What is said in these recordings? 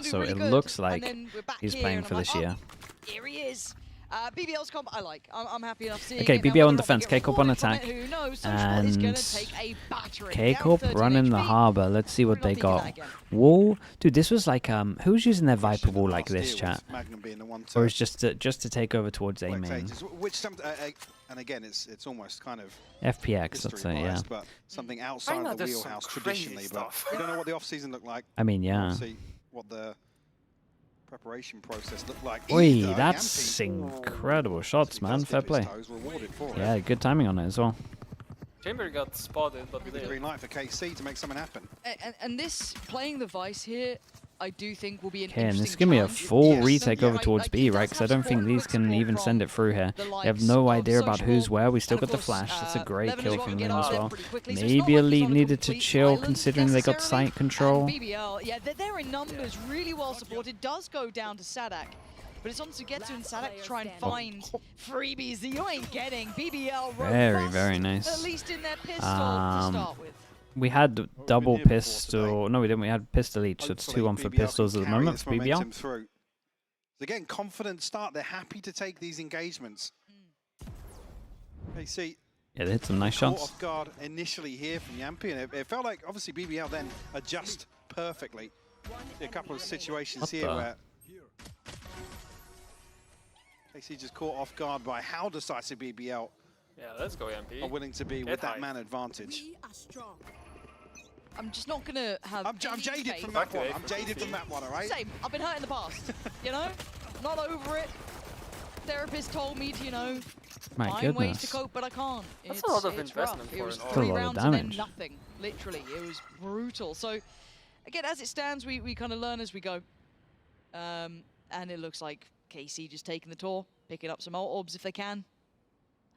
So it looks like he's playing for this year. Here he is. BBL's comp I like. I'm happy enough seeing Okay, it. Now, BBL on whether or not defense, they get K-Corp on rewarded from attack, it, who knows? Social is gonna take a battering. K-Corp Down 13 running the HP. harbor. Let's see what they got. Wall, dude, this was like who's using their Viper wall like this, chat? Or is just to take over towards A main? Which and again, it's almost kind of FPX, let's say, yeah. But something outside of the wheelhouse traditionally. But we don't know what the off season looked like. I mean, yeah. See what the preparation process looked like. Oi, that's incredible shots, man. Fair play. Yeah, good timing on it as well. Chamber got spotted, but the green light for KC to make something happen. And this playing the Vice here, I do think will be an Okay, and interesting this give me a challenge. full retake over towards B, right? Because I don't think these can even send it through here. They have no idea about who's where. We still got the flash. That's a great kill from them as well. Maybe Elite needed to chill considering they got site control. BBL, yeah, they're in numbers, really well supported. Does go down to Sadak. But it's on Sugetsu and Sadak to try and find freebies that you ain't getting. BBL robust, very nice. at least in their pistol to start with. We had double pistol. No, we didn't. We had pistol each, so it's 2-1 for pistols at the moment for BBL. Again, confident start. They're happy to take these engagements. They see. Yeah, they hit some nice shots. Off guard initially here from Yampi, and it felt like obviously BBL then adjust perfectly. See a couple of situations here where KC just caught off guard by how decisive BBL. Yeah, let's go, MP. Are willing to be with that man advantage. I'm just not gonna have. I'm jaded from that one. I'm jaded from that one, all right? Same. I've been hurt in the past. You know, not over it. Therapist told me to, you know, find ways to cope, but I can't. That's a lot of investment for it. It was a 3 lot of rounds and then damage. nothing. Literally, it was brutal. So, again, as it stands, we kind of learn as we go. And it looks like KC just taking the tour, picking up some ult orbs if they can.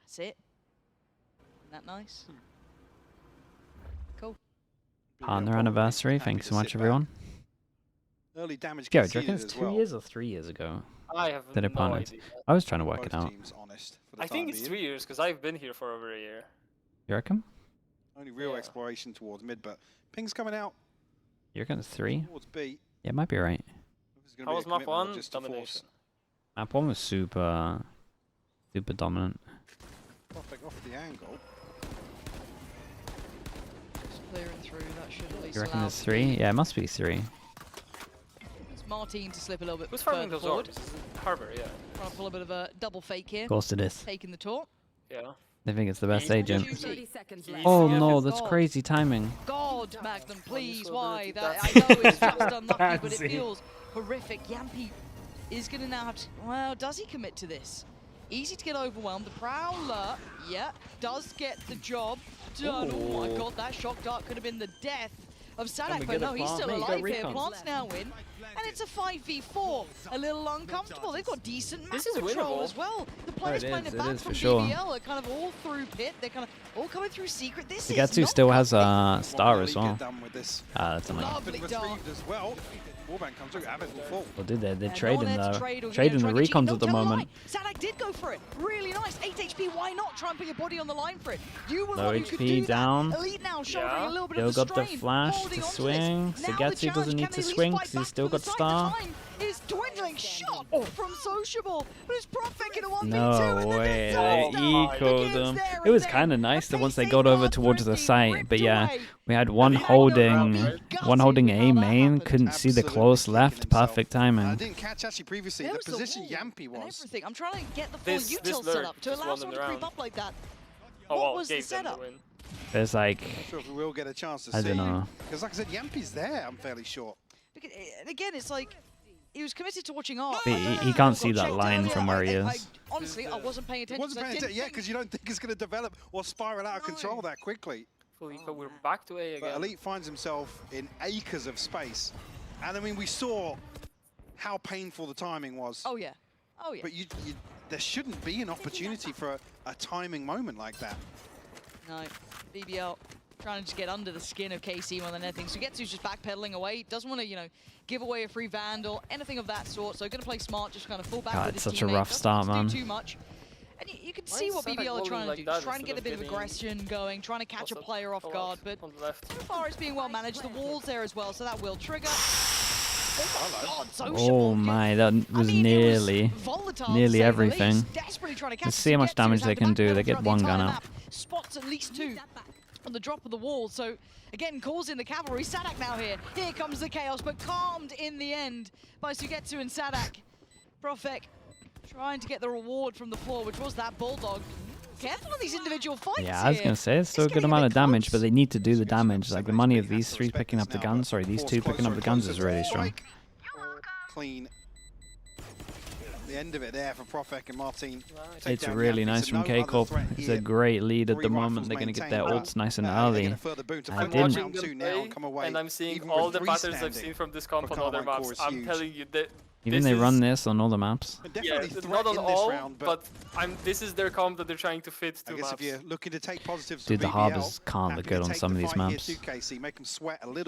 That's it. Isn't that nice? Cool. On their anniversary. Thanks so much, everyone. Early damage. Garrett, do you reckon it's 2 years or 3 years ago? I have no idea. I was trying to work it out. I think it's 3 years because I've been here for over a year. You reckon? Only real exploration towards mid, but ping's coming out. You reckon it's 3? Towards B. Yeah, it might be right. How was map 1? Domination. Map 1 was super dominant. Perfect off the angle. Just clearing through, that should at least You reckon allow it's 3? Yeah, it must be 3. It's Martin to slip a little bit Who's farming further those forward. orbs? Harbor, yeah. Trying to pull a bit of a double fake here. Of course it is. Taking the tour. Yeah. They think it's the best agent. 30 seconds left. Oh no, that's crazy timing. God, Magnum, please, why? That, I know it's just unlucky, but it feels horrific. Yampi is going to now have to... Well, does he commit to this? Easy to get overwhelmed. The Prowler, yeah, does get the job done. Oh my God, that shock dart could have been the death of Sadak, but no, he's still alive here. Plants now win, and it's a 5v4. A little uncomfortable. They've got decent map control as well. The players playing it back from BBL are kind of all through pit. They're kind of all coming through secret. This is Sugetsu still has a star as well. That's annoying. Lovely dart. Warband comes through, Abbott will fall. Well, dude, they're trading though. Trading the recons at the moment. Sadak did go for it. Really nice. 8 HP. Why not try and put your body on the line for it? You were Low one who could do HP down. that. Elite now shouldering a little bit Still of the got the strain. flash Holding to on swing. this. Now Sugetsu the doesn't need challenge, to can they swing at because least he's still fight got back star. for the side? The time is dwindling. Shot from Sociable. But it's Profek in a 1v2. No way, they ecoed them. It was kind of nice that once they got over towards the site, but yeah, we had one holding A main, couldn't see the close left, perfect timing. I didn't catch actually previously the position Yampi was. I'm trying to get the full util set up to allow someone to creep up like that. What was the setup? There's like, I'm not sure if we will get a chance to see. I don't know. Because like I said, Yampi's there, I'm fairly sure. And again, it's like, he was committed to watching art. He can't see that line from where he is. Honestly, I wasn't paying attention. Yeah, because you don't think it's going to develop or spiral out of control that quickly. We're back to A again. But Elite finds himself in acres of space. And I mean, we saw how painful the timing was. Oh yeah. Oh yeah. But there shouldn't be an opportunity for a timing moment like that. No. BBL trying to just get under the skin of KC more than anything. Sugetsu's just backpedaling away. Doesn't want to, you know, give away a free Vandal, anything of that sort. So going to play smart, just kind of full back with his such a teammate. rough start, man. Do too much. And you can see what BBL are trying to do. Just trying to get a bit of aggression going, trying to catch a player off guard. But so far it's being well managed. The wall's there as well, so that will trigger. Oh my, that was nearly everything. Let's see how much damage they can do. They get one gun out. Spots at least 2 on the drop of the wall. So again, causing the cavalry. Sadak now here. Here comes the chaos, but calmed in the end by Sugetsu and Sadak. Profek trying to get the reward from the floor, which was that bulldog. Careful on these individual fights. Yeah, I was gonna say it's still a good amount of damage, but they need to do the damage. Like the money of these 3 picking up the guns, sorry, these 2 picking up the guns is really strong. Clean. The end of it there for Profek and Martin. It's really nice from K-Corp. It's a great lead at the moment. They're going to get their ults nice and early. I'm watching them play, and I'm seeing all the patterns I've seen from this comp on other maps. I'm telling you that Even they run this on all the maps? Yeah, not on all, but this is their comp that they're trying to fit to maps. If you're looking to take positives Dude, the Harbors can't look good on some of these maps.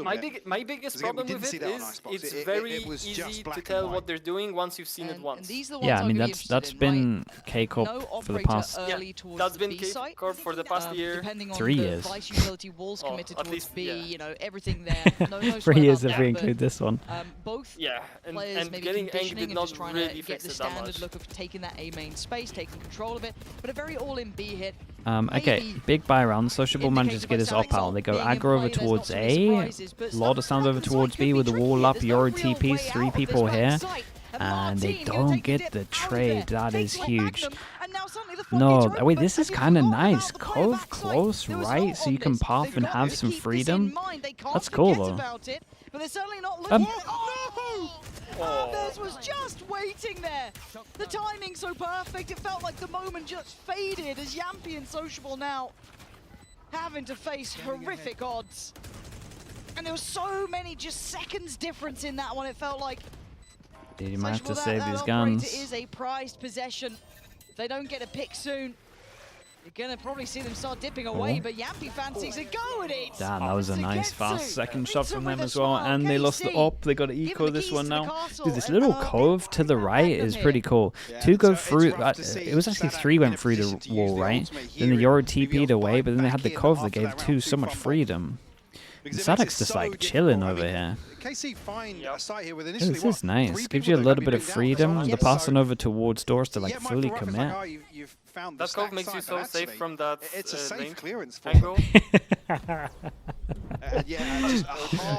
My biggest problem with it is it's very easy to tell what they're doing once you've seen it once. Yeah, I mean, that's been K-Corp for the past... Yeah, that's been K-Corp for the past year. 3 years. At least, you know, everything there. No 3 years if we include this one. Both and getting Eng did not really fix it that much. Look of taking that A main space, taking control of it, but a very all-in B hit. Okay, big buy round. Sociable manages to get his op out. They go aggro over towards A. Lot of sound over towards B with the wall up. Yoru TPs, 3 people here. And they don't get the trade. That is huge. No, wait, this is kind of nice. Cove close, right? So you can pop and have some freedom. That's cool, though. But they're certainly not looking. Anders was just waiting there. The timing so perfect. It felt like the moment just faded as Yampy and Sociable now having to face horrific odds. And there was so many just seconds difference in that one. It felt like you might have to save these It guns. is a prized possession. If they don't get a pick soon, you're gonna probably see them start dipping away, but Yampy fancies a go at it. Damn, that was a nice fast second shot from them as well, and they lost the op. They got to eco this one now. Dude, this little cove to the right is pretty cool. 2 go through, it was actually 3 went through the wall, right? Then the Yoru TP'd away, but then they had the cove that gave 2 so much freedom. Sadek's just like chilling over here. This is nice. Gives you a little bit of freedom. The passing over towards doors to like fully commit. That cove makes you so safe from that clearance angle.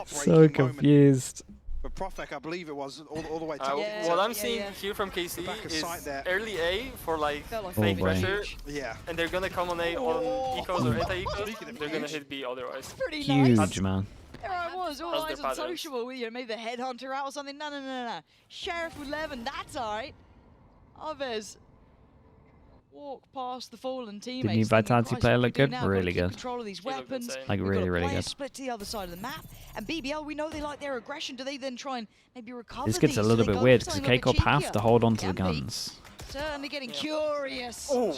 So confused. But Profek, I believe it was all the way top. What I'm seeing here from KC is early A for like fake pressure. And they're gonna come on A on ecos or anti-ecos. They're gonna hit B otherwise. Huge, man. There I was, all eyes on Sociable. You know, maybe the headhunter out or something. No. Sheriff with 11, that's alright. Alves walk past the fallen teammates. Did new Vitality player look good? Really good. Control of these weapons. Like really good. Split to the other side of the map. And BBL, we know they like their aggression. Do they then try and maybe recover This gets a little bit weird because K-Corp have to hold on to the guns. Certainly getting curious. Oh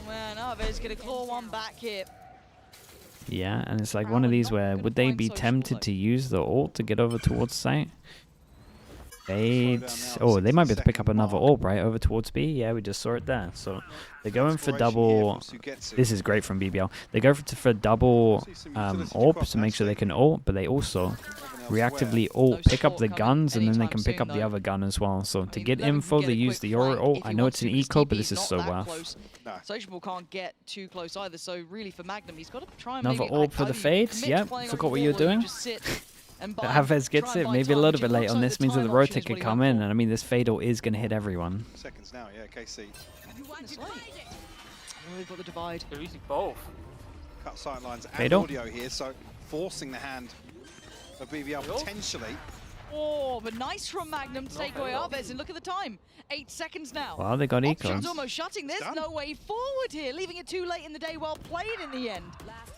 man, Alves gonna claw one back here. Yeah, and it's like one of these where would they be tempted to use the ult to get over towards site? Oh, they might be able to pick up another AWP, right, over towards B. Yeah, we just saw it there. So they're going for double. This is great from BBL. They go for double AWP to make sure they can ult, but they also reactively ult, pick up the guns, and then they can pick up the other gun as well. So to get info, they use the Yoru ult. I know it's an eco, but this is so worth. Sociable can't get too close either. So really for Magnum, he's got to try and another AWP for the fades. Yep, forgot what you were doing. Havez gets it, maybe a little bit late on this, means that the rotate could come in, and I mean, this Fatal is going to hit everyone. Seconds now, yeah, KC. They've got the divide. They're using both. Cut sight lines and audio here, so forcing the hand of BBL potentially. Oh, but nice from Magnum to take away Alves, and look at the time. 8 seconds now. Well, they got econs. Options almost shutting. There's no way forward here, leaving it too late in the day. Well played in the end.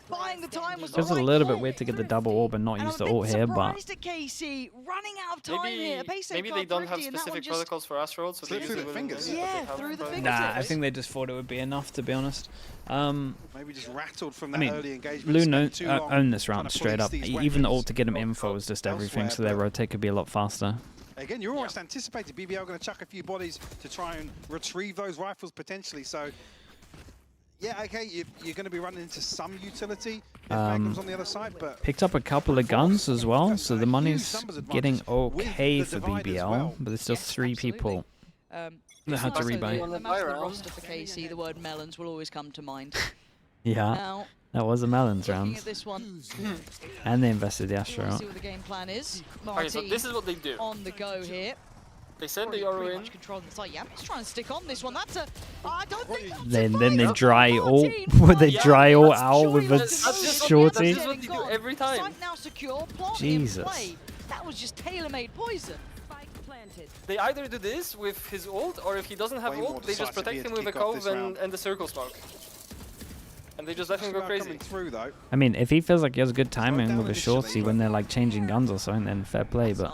Buying the time was It was a little bit weird to get the double orb and not use the ult here, but KC running out of time here. Maybe they don't have specific protocols for Astral, so they use the fingers. Yeah, through the fingers. Nah, I think they just thought it would be enough, to be honest. Maybe just rattled from that early engagement. Lou owned this round straight up. Even the ult to get him info was just everything, so their rotate could be a lot faster. Again, you're almost anticipated BBL going to chuck a few bodies to try and retrieve those rifles potentially. So, Yeah, okay, you're going to be running into some utility if Magnum's on the other side, but... Picked up a couple of guns as well, so the money's getting okay for BBL, but there's still 3 people that had to rebuy. On the roster for KC, the word melons will always come to mind. Yeah, now, that was a melons round. at this one, and they invested the Astro out. see what the game plan is. Okay, so this is what they do. On the go here. They send the Yoru in. Control the site. Yeah, he's trying to stick on this one. That's a. I don't think. Then they dry all. They dry all out with a shorty. That's what they do every time. Site now secure. Plot Jesus. in play. That was just tailor-made poison. They either do this with his ult, or if he doesn't have ult, they just protect him with a cove and the circle smoke. And they just let him go crazy. I mean, if he feels like he has good timing with a shorty when they're like changing guns or something, then fair play. But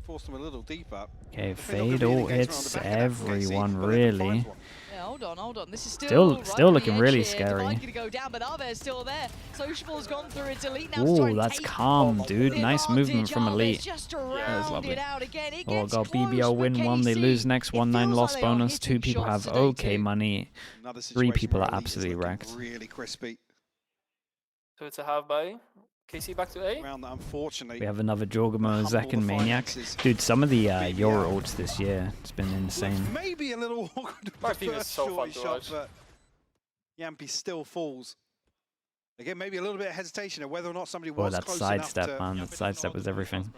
force them a little deeper. Okay, fade all hits everyone really. Yeah, hold on. This is still looking really scary. Go down, but Arve's still there. Sociable's gone through its Elite now. Ooh, that's calm, dude. Nice movement from Elite. That was lovely. Oh god, BBL win 1, they lose next 1-9 loss bonus. 2 people have okay money. 3 people are absolutely wrecked. Really crispy. So it's a half buy. KC back to A. Round that, unfortunately. We have another Jorgamo, Zek and Maniac. Dude, some of the Yoru ults this year, it's been insane. Maybe a little awkward. My team is so fun to watch. But Yampy still falls. Again, maybe a little bit of hesitation of whether or not somebody was close enough to... sidestep, man. That sidestep was everything.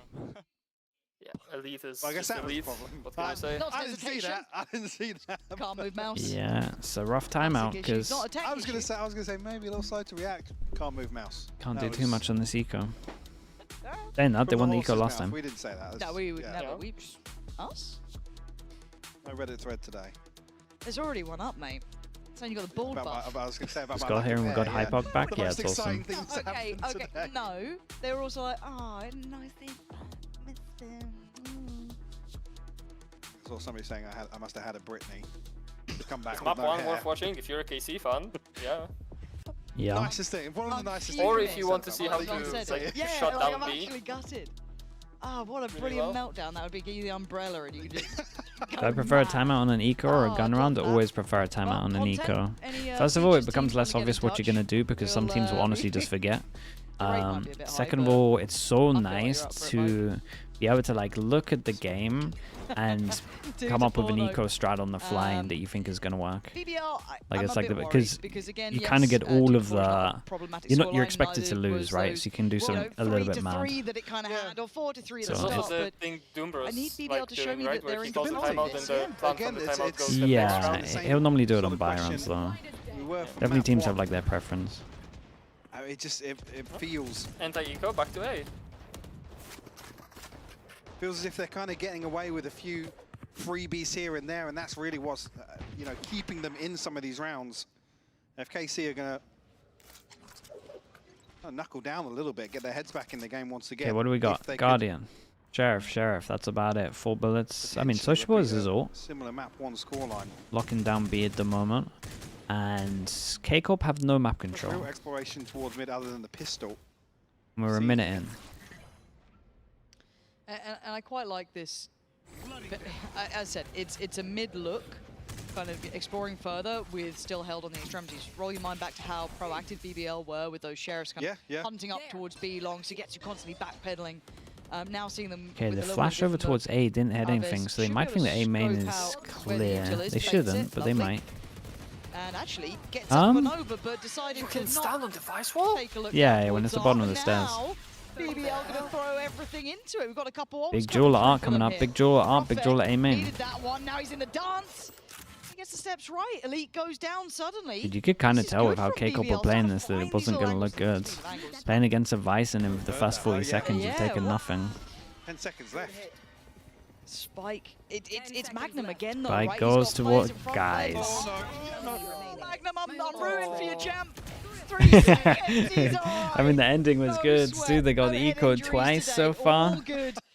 Yeah, Elite is I guess that Elite. What can I say? I didn't see that. I didn't see that. Can't move mouse. Yeah, it's a rough timeout because I was gonna say maybe a little slow to react. Can't move mouse. Can't do too much on this eco. Saying that, they won the eco last time. We didn't say that. No, we would never. We us? I read a thread today. There's already one up, mate. It's only got the bald buff. I was going to say about just got here and we got Hypok back. Yeah, it's awesome. Okay. No, they were also like, oh, nice thing. I saw somebody saying I must have had a Britney. Come back. Map 1 worth watching if you're a KC fan. Yeah. Yeah. Nicest thing. One of the nicest. Or if you want to see how to shut down B. I'm actually gutted. Ah, what a brilliant meltdown that would be. Give you the umbrella and you could just. Do I prefer a timeout on an eco or a gun round? I always prefer a timeout on an eco. First of all, it becomes less obvious what you're going to do because some teams will honestly just forget. Second of all, it's so nice to be able to like look at the game and come up with an eco strat on the fly and that you think is going to work. Like it's like because you kind of get all of the you're expected to lose, right? So you can do something a little bit mad. That it kind of had, or 4-3 so the thing Doombros I need BBL to show me that they're in yeah, he'll normally do it on buy rounds though. Definitely teams have like their preference. It feels anti-eco back to A. Feels as if they're kind of getting away with a few freebies here and there, and that's really what's keeping them in some of these rounds. FKC are gonna knuckle down a little bit, get their heads back in the game once again. Okay, what do we got? Guardian, Sheriff. That's about it. 4 bullets. I mean, Sociable is his ult. Similar map 1 scoreline. Locking down B at the moment. And K-Corp have no map control. Real exploration towards mid other than the pistol. We're a minute in. And I quite like this. But, as I said, it's a mid look, kind of exploring further with still held on the extremities. Roll your mind back to how proactive BBL were with those sheriffs kind of hunting up towards B long, so it gets you constantly backpedaling. Now seeing them. Okay, the flash over towards A didn't hit anything, so they might think that A main is clear. They shouldn't, but they might. And actually gets up and over, but decided to stand on device wall. Take a look. Yeah, when it's the bottom of the stairs. BBL gonna throw everything into it. We've got a couple big jeweler art coming up. Big jeweler art. Big jeweler A main. Needed that one. Now he's in the dance. He gets the steps right. Elite goes down suddenly. Dude, you could kind of tell with how K-Corp were playing this that it wasn't going to look good. Playing against a Vice and with the first 40 seconds, you've taken nothing. 10 seconds left. Spike. It's Magnum again though. Spike right? goes towards guys. Magnum, I'm rooting for you, champ. 3 seconds. I mean, the ending was good. Dude, they got the eco twice so far.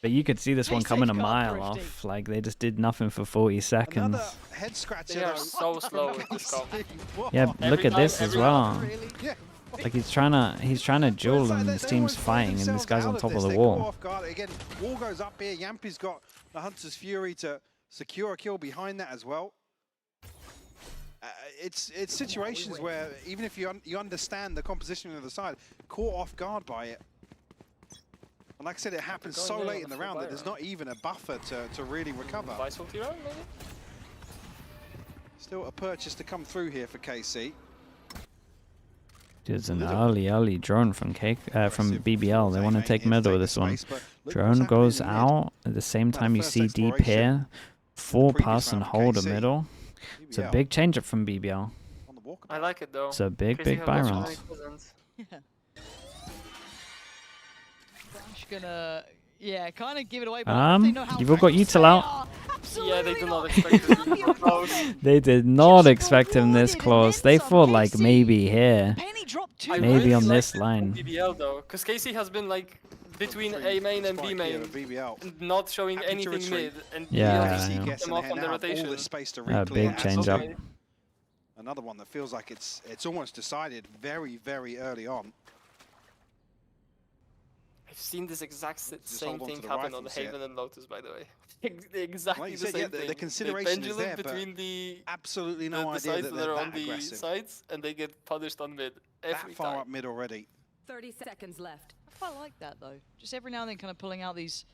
But you could see this one coming a mile off. Like, they just did nothing for 40 seconds. Head scratcher. They are so slow with this comp. Yeah, look at this as well. Like he's trying to duel and his team's fighting and this guy's on top of the wall. Again, wall goes up here. Yampy's got the Hunter's Fury to secure a kill behind that as well. It's situations where even if you understand the composition of the side, caught off guard by it. And like I said, it happens so late in the round that there's not even a buffer to really recover. Vice ulti round, maybe? Still a purchase to come through here for KC. There's an early drone from BBL. They want to take middle with this one. Drone goes out at the same time you see deep here. Full pass and hold a middle. It's a big change up from BBL. I like it though. It's a big buy round. Gonna, kind of give it away. You've all got util out. Yeah, they do not expect him. They did not expect him this close. They thought like maybe here, maybe on this line. BBL though, because KC has been like between A main and B main, not showing anything mid, and BBL gets them off on the rotation. A big change up. Another one that feels like it's almost decided very early on. I've seen this exact same thing happen on Haven and Lotus, by the way. Exactly the same thing. The consideration pendulum is there, between the absolutely no the idea sides that that are they're on that the aggressive. sides, and they get punished on mid every that far time. up mid already. 30 seconds left. I quite like that though. Just every now and then, kind of pulling out these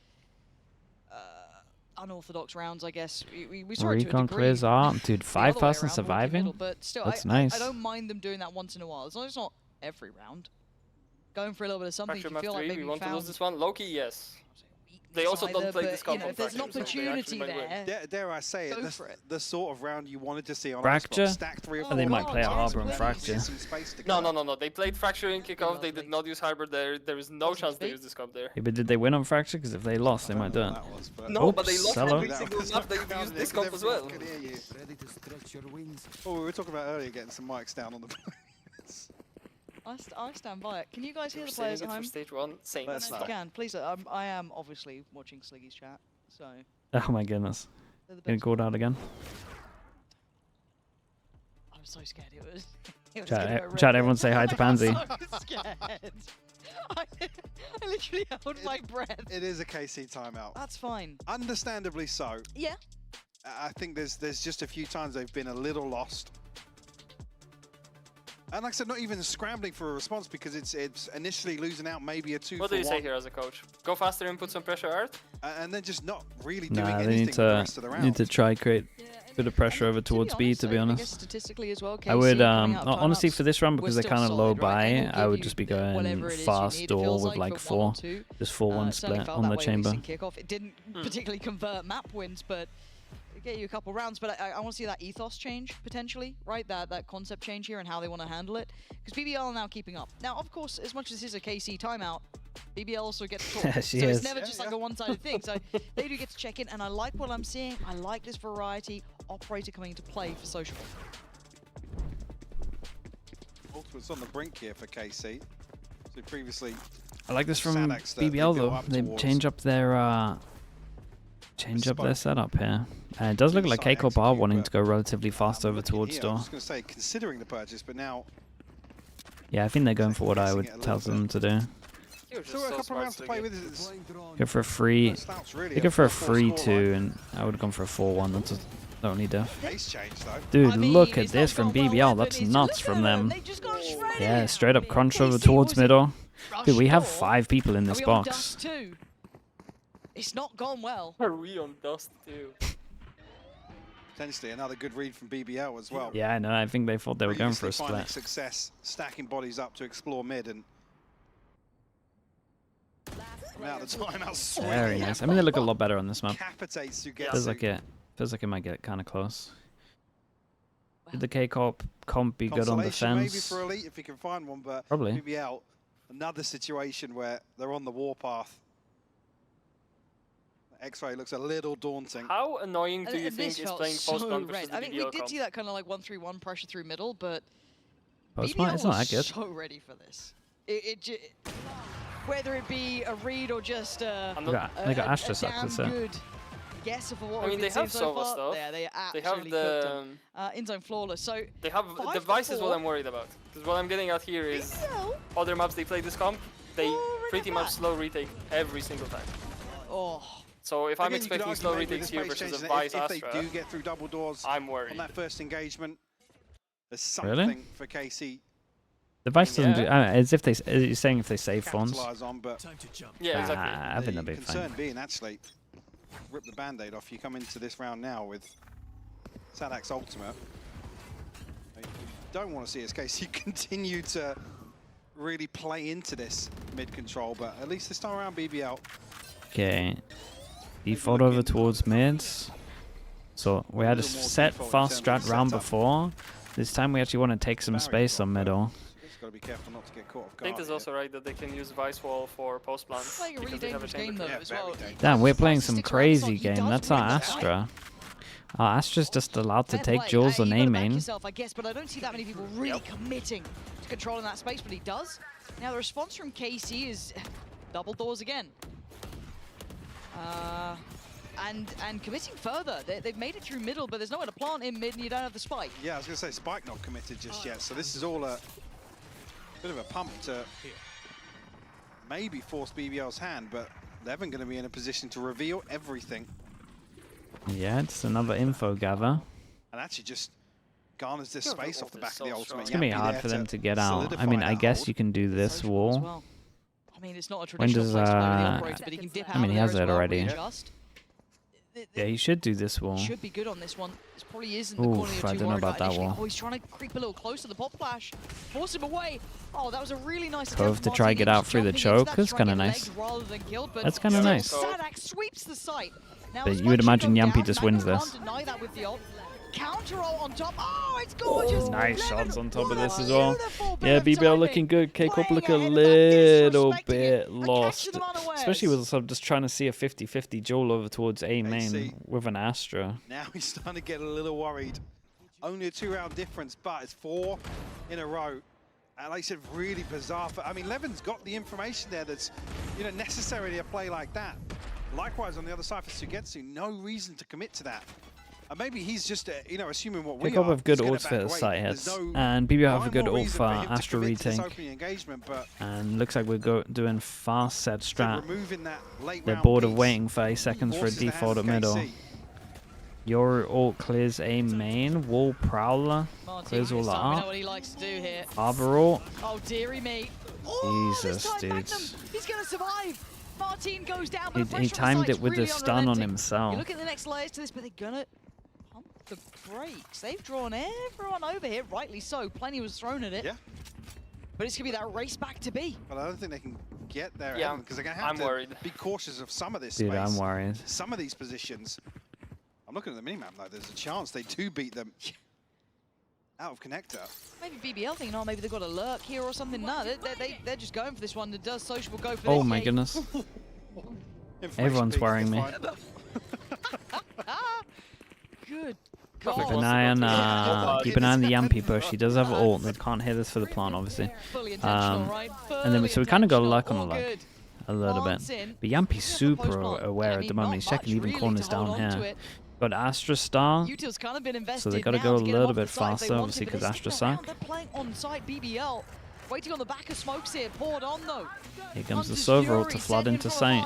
unorthodox rounds, I guess. We saw it to a Recon degree. clears out, dude. The 5 other way person around, surviving. middle, but still, That's I nice. don't mind them doing that once in a while, as long as it's not every round. Going for a little bit of something. Fracture You map feel 3, like maybe we want to found lose this one. Loki, yes. They also don't play this comp on if there's an Fracture, so they actually opportunity might win. there, Dare I say it, Go for it. the sort of round you wanted to see on Fracture? stack 3 or 4. They might play a God, Harbor and please. Fracture. Some space to No, go. no. They played Fracture in kickoff. They did not use Harbor there. There is no chance they use this comp there. Yeah, but did they win on Fracture? Because if they lost, they might do it. No, but they Oops, lost hello. every single map. They used this comp as well. Oh, we were talking about earlier getting some mics down on the I stand by it. Can you guys hear the Saving players it at for home? stage 1. Same. Let's If not. you can, please. I am obviously watching Sliggy's chat, so. Oh my goodness. they're the Getting best. called out again. I was so scared it was. It was Chat, gonna go red chat there. everyone say hi to Pansy. I'm so scared. I literally held my breath. It is a KC timeout. That's fine. Understandably so. Yeah. I think there's just a few times they've been a little lost. And like I said, not even scrambling for a response because it's initially losing out maybe a 2 What for do you say 1. here as a coach? Go faster and put some pressure out? And then just not really doing Nah, they anything need with the rest of the round. to try create a bit of pressure over towards B, to be I guess honest. statistically as well, I would, KC coming out of honestly, timeouts, for this round, we're because they're still kind of low solid, right? They will buy, I would give just be you going whatever it is you fast need. It door feels with like for 1 or 4. 2. Just 4-1 Certainly split felt on that the way chamber. in kickoff. It didn't particularly convert map wins, but it get you a couple rounds. But I want to see that ethos change potentially, right? That concept change here and how they want to handle it. Because BBL are now keeping up. Now, of course, as much as this is a KC timeout, BBL also gets to talk. She so is. it's never just like a one-sided thing. So they do get to check in, and I like what I'm seeing. I like this variety. Operator coming into play for social. Ultimate's on the brink here for KC. So previously, I like this from Sanax that they BBL built though. up They towards. change up their setup here. It does look like Side K-Corp are execute, wanting but to go relatively fast over looking towards here, I door. was just going to say, considering the purchase, but now Yeah, I think they're going for what I would Guessing it a tell little them to do. You're just still a so couple smart, rounds to play Sliggy. with. It's Go for a free. Slouch really. They go for a 3-2, and I would have gone for a 4-1. That's the only diff. Ace change though. Dude, I mean, look at it's this not from gone well BBL. yet, but That's it's- nuts look from at them. They just got shredded. Yeah, straight up crunch over KC towards was in middle. rush Dude, we have door. 5 people in Are this we on box. dust too? It's not gone well. Are we on dust too? Potentially another good read from BBL as well. Yeah, I know. I think they thought they were going for a Previously finding split. success, stacking bodies up to explore mid, and now the timeout Very nice. I mean, they look a lot better on this map. capitates who gets Feels like it might get kind of close. Did the K-Corp comp be good on Consolation maybe defense? for Elite if you can find one, but Probably. BBL, another situation where they're on the warpath. X-Ray looks a little daunting. How annoying do you And think this is felt playing so post-plant red. versus the I mean, BBL we did comp? see that kind of like 1-3-1 pressure through middle, but Postmart, it's not that good. so ready for this. Whether it be a read or just a They got Astra Suck, damn that's it. good guess for what I mean, we've they been seeing have so Sova far. stuff. Yeah, they They have absolutely cooked them. the In-zone flawless. So they have 5 device to is what 4. I'm worried about. Because what I'm getting at here is BBL? other maps they play this comp, they Oh, pretty right much back. slow retake every single time. Oh, So if I'm Again, you could expecting argue slow maybe with retakes the here space versus a change that Vice if they Astra, do get through double doors I'm worried. on that first engagement, There's something for KC. The Vice doesn't do as if they. You're saying if they save funds. On, but yeah, exactly. I think that'd be fine. Concern being actually rip the band-aid off. You come into this round now with Sadak's ultimate. You don't want to see as KC continue to really play into this mid control, but at least this time around BBL. Okay, default over towards mids. So we had a set fast strat round before. This time we actually want to take some space on middle. Gotta be careful not to get caught off guard. I think it's also right that they can use Vice Wall for post plant. It's like a really dangerous game though as well. Damn, we're playing some crazy game. That's our Astra. Our Astra's just allowed to take Jules on A main. I guess, but I don't see that many people really committing to controlling that space, but he does. Now the response from KC is double doors again. And committing further. They've made it through middle, but there's nowhere to plant in mid and you don't have the spike. Yeah, I was going to say, spike not committed just yet, so this is all a bit of a pump to maybe force BBL's hand, but they're going to be in a position to reveal everything. Yeah, it's another info gather. And actually just garners this space off the back of the ultimate. It's going to be hard for them to get out. I mean, I guess you can do this wall. I mean, it's not a traditional place to play with the operator, but he can dip out. I mean, he has that already. Just. Yeah, you should do this wall. Should be good on this one. This probably isn't the corner you're I don't know about that wall. Oh, he's trying to creep a little closer. The pop flash, force him away. Oh, that was a really nice Cove to try get out through the choke. That's kind of nice. That's kind of nice. Sadak sweeps the site. But you would imagine Yampy just wins this. Counter roll on top. Oh, it's gorgeous. Nice shots on top of this as well. Yeah, BBL looking good. K-Corp look a little bit lost. Especially with sort of just trying to see a 50-50 duel over towards A main with an Astra. Now he's starting to get a little worried. Only a 2-round difference, but it's 4 in a row. And like I said, really bizarre. I mean, Levin's got the information there that's, you know, necessary to a play like that. Likewise, on the other side for Sugetsu, no reason to commit to that. And maybe he's just, you know, assuming what we are. Pick up with good ults for site hits. And BBL have a good ult for Astra retake. And looks like we're doing fast set strat. They're bored of waiting 30 seconds for a default at middle. Your ult clears A main. Wall Prowler clears all that up. Arbor ult. Oh, dearie me. Jesus, dudes. He's going to survive. Martin goes down, but he timed it with the stun on himself. You look at the next layers to this, but they're gonna pump the brakes. They've drawn everyone over here, rightly so. Plenty was thrown at it. Yeah. But it's gonna be that race back to B. Well, I don't think they can get there, yeah, because they're gonna have to be cautious of some of this space. Dude, I'm worried. Some of these positions. I'm looking at the minimap like there's a chance they do beat them. Out of connector. Maybe BBL thinking, oh, maybe they've got a lurk here or something. No, they're just going for this one. It does Sociable go for this. Oh my goodness. Everyone's worrying me. Good. Keep an eye on the Yampy push. He does have ult. They can't hit us for the plant, obviously. And then so we kind of got luck on the luck a little bit. But Yampy's super aware at the moment. He's checking even corners down here. Got Astra Star, so they got to go a little bit faster, obviously, because Astra suck. They're playing on site BBL, waiting on the back of smokes here, poured on though. Here comes the server ult to flood into sight.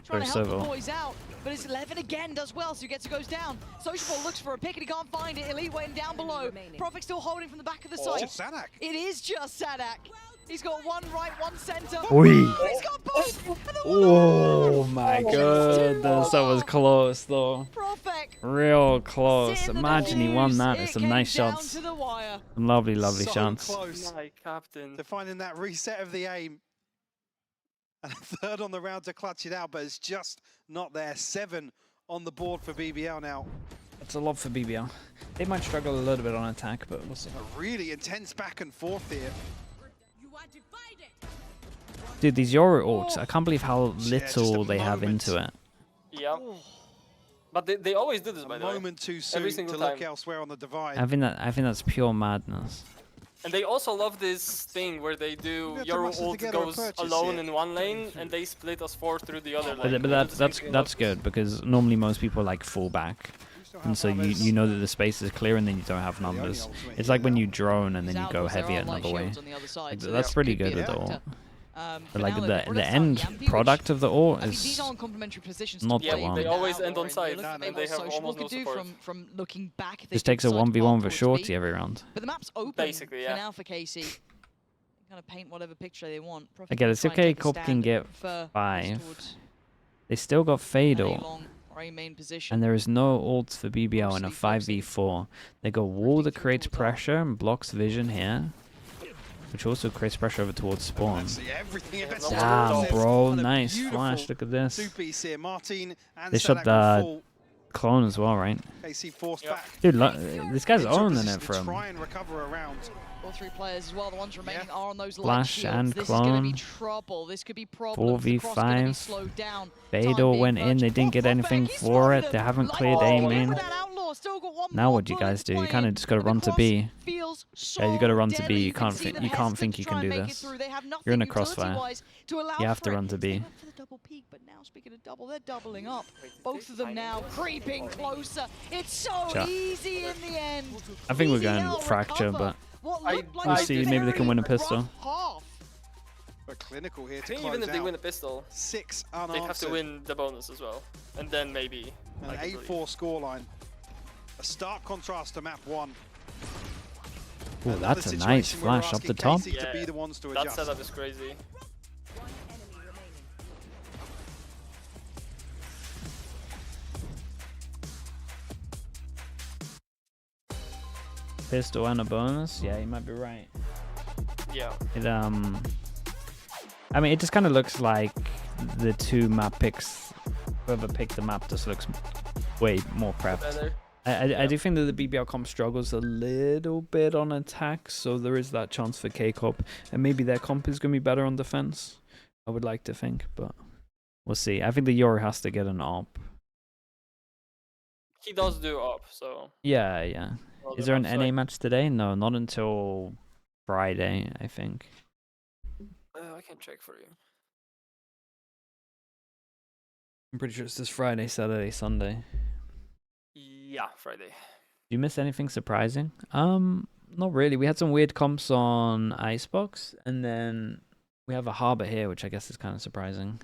Trying to help the boys out, but it's 11 again, does well, so Sugetsu goes down. Sociable looks for a pick and he can't find it. Elite waiting down below. Prophet still holding from the back of the site. Just Sadak. It is just Sadak. He's got one right, one center. He's got both. Oh my goodness, that was close though. Real close. Imagine he won that. There's some nice shots. Some lovely, lovely shots. Close to finding that reset of the aim. And a third on the round to clutch it out, but it's just not there. 7 on the board for BBL now. That's a lot for BBL. They might struggle a little bit on attack, but we'll see. A really intense back and forth here. Dude, these Yoru ults, I can't believe how little they have into it. Yeah. But they always do this, by the way. A moment too soon to look elsewhere on the divide. I think that's pure madness. And they also love this thing where they do Yoru ult goes alone in one lane and they split us 4 through the other lane. But that's good, because normally most people like fall back. And so you know that the space is clear and then you don't have numbers. It's like when you drone and then you go heavy another way. Like, that's pretty good with the ult. But like the end product of the ult these is aren't complementary positions not to the play. one. They always end on Or side, look at and what they have Social almost no could do support. from looking back. Just takes a 1v1 for shorty every round. But the map's open Basically, for now for KC. Kind of paint whatever picture they want. I get it. It's okay. Corp can get 5. They still got Fatal. And there is no ults for BBL in a 5v4. They got wall that creates pressure and blocks vision here, which also creates pressure over towards spawn. Damn, bro. Nice flash. Look at this. They shot the clone as well, right? Dude, this guy's owning it from. All 3 players as well. The ones remaining are on those flash and this clone. Is gonna be trouble. This could be problems. 4v5. Fatal went in. They didn't get anything for it. They haven't cleared A main. Now what do you guys do? You kind of just got to run to B. Yeah, you got to run to B. You can't think you can do this. You're in a crossfire. You have to run to B. But now, speaking of double, they're doubling up. Both of them now creeping closer. It's so easy in the end. I think we're going fracture, but we'll see. Maybe they can win a pistol. But clinical here I think even if they win a pistol, 6 they have to win the bonus as well, and then maybe an 8-4 scoreline. A stark contrast to map 1. Oh, that's a nice flash up the top. Yeah, that setup is crazy. Pistol and a bonus? Yeah, you might be right. Yeah. It I mean, it just kind of looks like the 2 map picks. Whoever picked the map just looks way more prepped. I do think that the BBL comp struggles a little bit on attack, so there is that chance for K-Corp, and maybe their comp is going to be better on defense. I would like to think, but we'll see. I think the Yori has to get an op. He does do op, so... Yeah. Is there an NA match today? No, not until Friday, I think. I can check for you. I'm pretty sure it's this Friday, Saturday, Sunday. Yeah, Friday. Do you miss anything surprising? Not really. We had some weird comps on Icebox, and then we have a harbor here, which I guess is kind of surprising.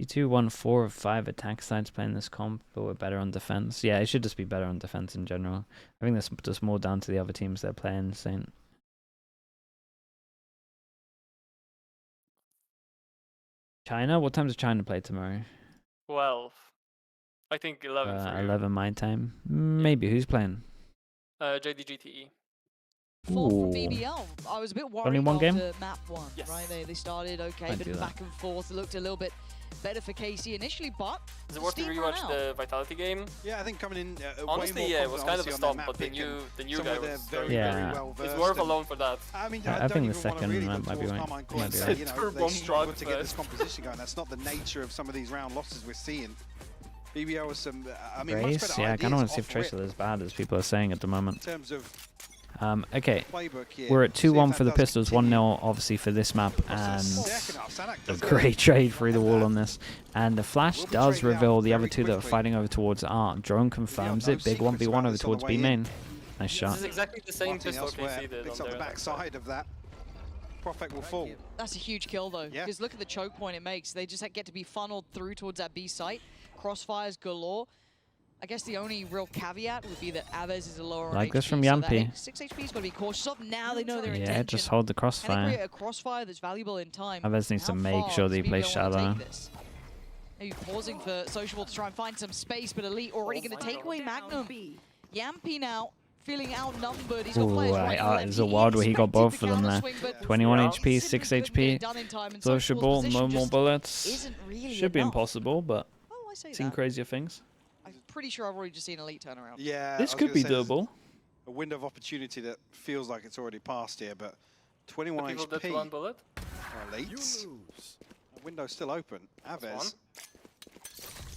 E2 won 4 of 5 attack sides playing this comp, but we're better on defense. Yeah, it should just be better on defense in general. I think that's just more down to the other teams they're playing, Saint. China? What time does China play tomorrow? 12. I think 11 for you. 11 my time. Maybe. Who's playing? JDGTE. Fall from BBL. I was a bit worried Only one game? map 1, yes. right? They started okay, but back and forth. It looked a little bit better for KC initially, but is it worth to rewatch the Vitality game? Yeah, I think coming in honestly, yeah, it was kind of a stomp, but the new guy was very well versed. It's worth alone for that. I mean, I think the second map might be right. They struggle to get this composition going. That's not the nature of some of these round losses we're seeing. BBL was some, I mean, much better yeah, I kind of want to see if Tracer is as bad as people are saying at the moment. In terms of okay, we're at 2-1 for the Pistols, 1-0 obviously for this map, and a great trade through the wall on this. And the flash does reveal the other 2 that are fighting over towards Art. Drone confirms it, big 1v1 over towards B main. Nice shot. This is exactly the same pistol KC did on the backside of that. Prophet will fall. That's a huge kill though, because look at the choke point it makes. They just get to be funneled through towards that B site. Crossfires galore. I guess the only real caveat would be that Aves is a lower like HP, this from so Yampi. 6 HP's got to be cautious of. Now they know their intention. Yeah, just hold the crossfire. And they create a crossfire that's valuable in time. Aves needs to make sure that he plays Shadow. Maybe pausing for Sociable to try and find some space, but Elite already going to take away Magnum. Yampi now feeling outnumbered. He's got players right and left. There's a world where he got both of them there. 21 HP, 6 HP. Sociable, no more bullets. Should be impossible, but seen crazier things. I'm pretty sure I've already just seen Elite turn around. Yeah, this could be doable. A window of opportunity that feels like it's already passed here, but 21 HP. Did one bullet. Elites. The window's still open. Aves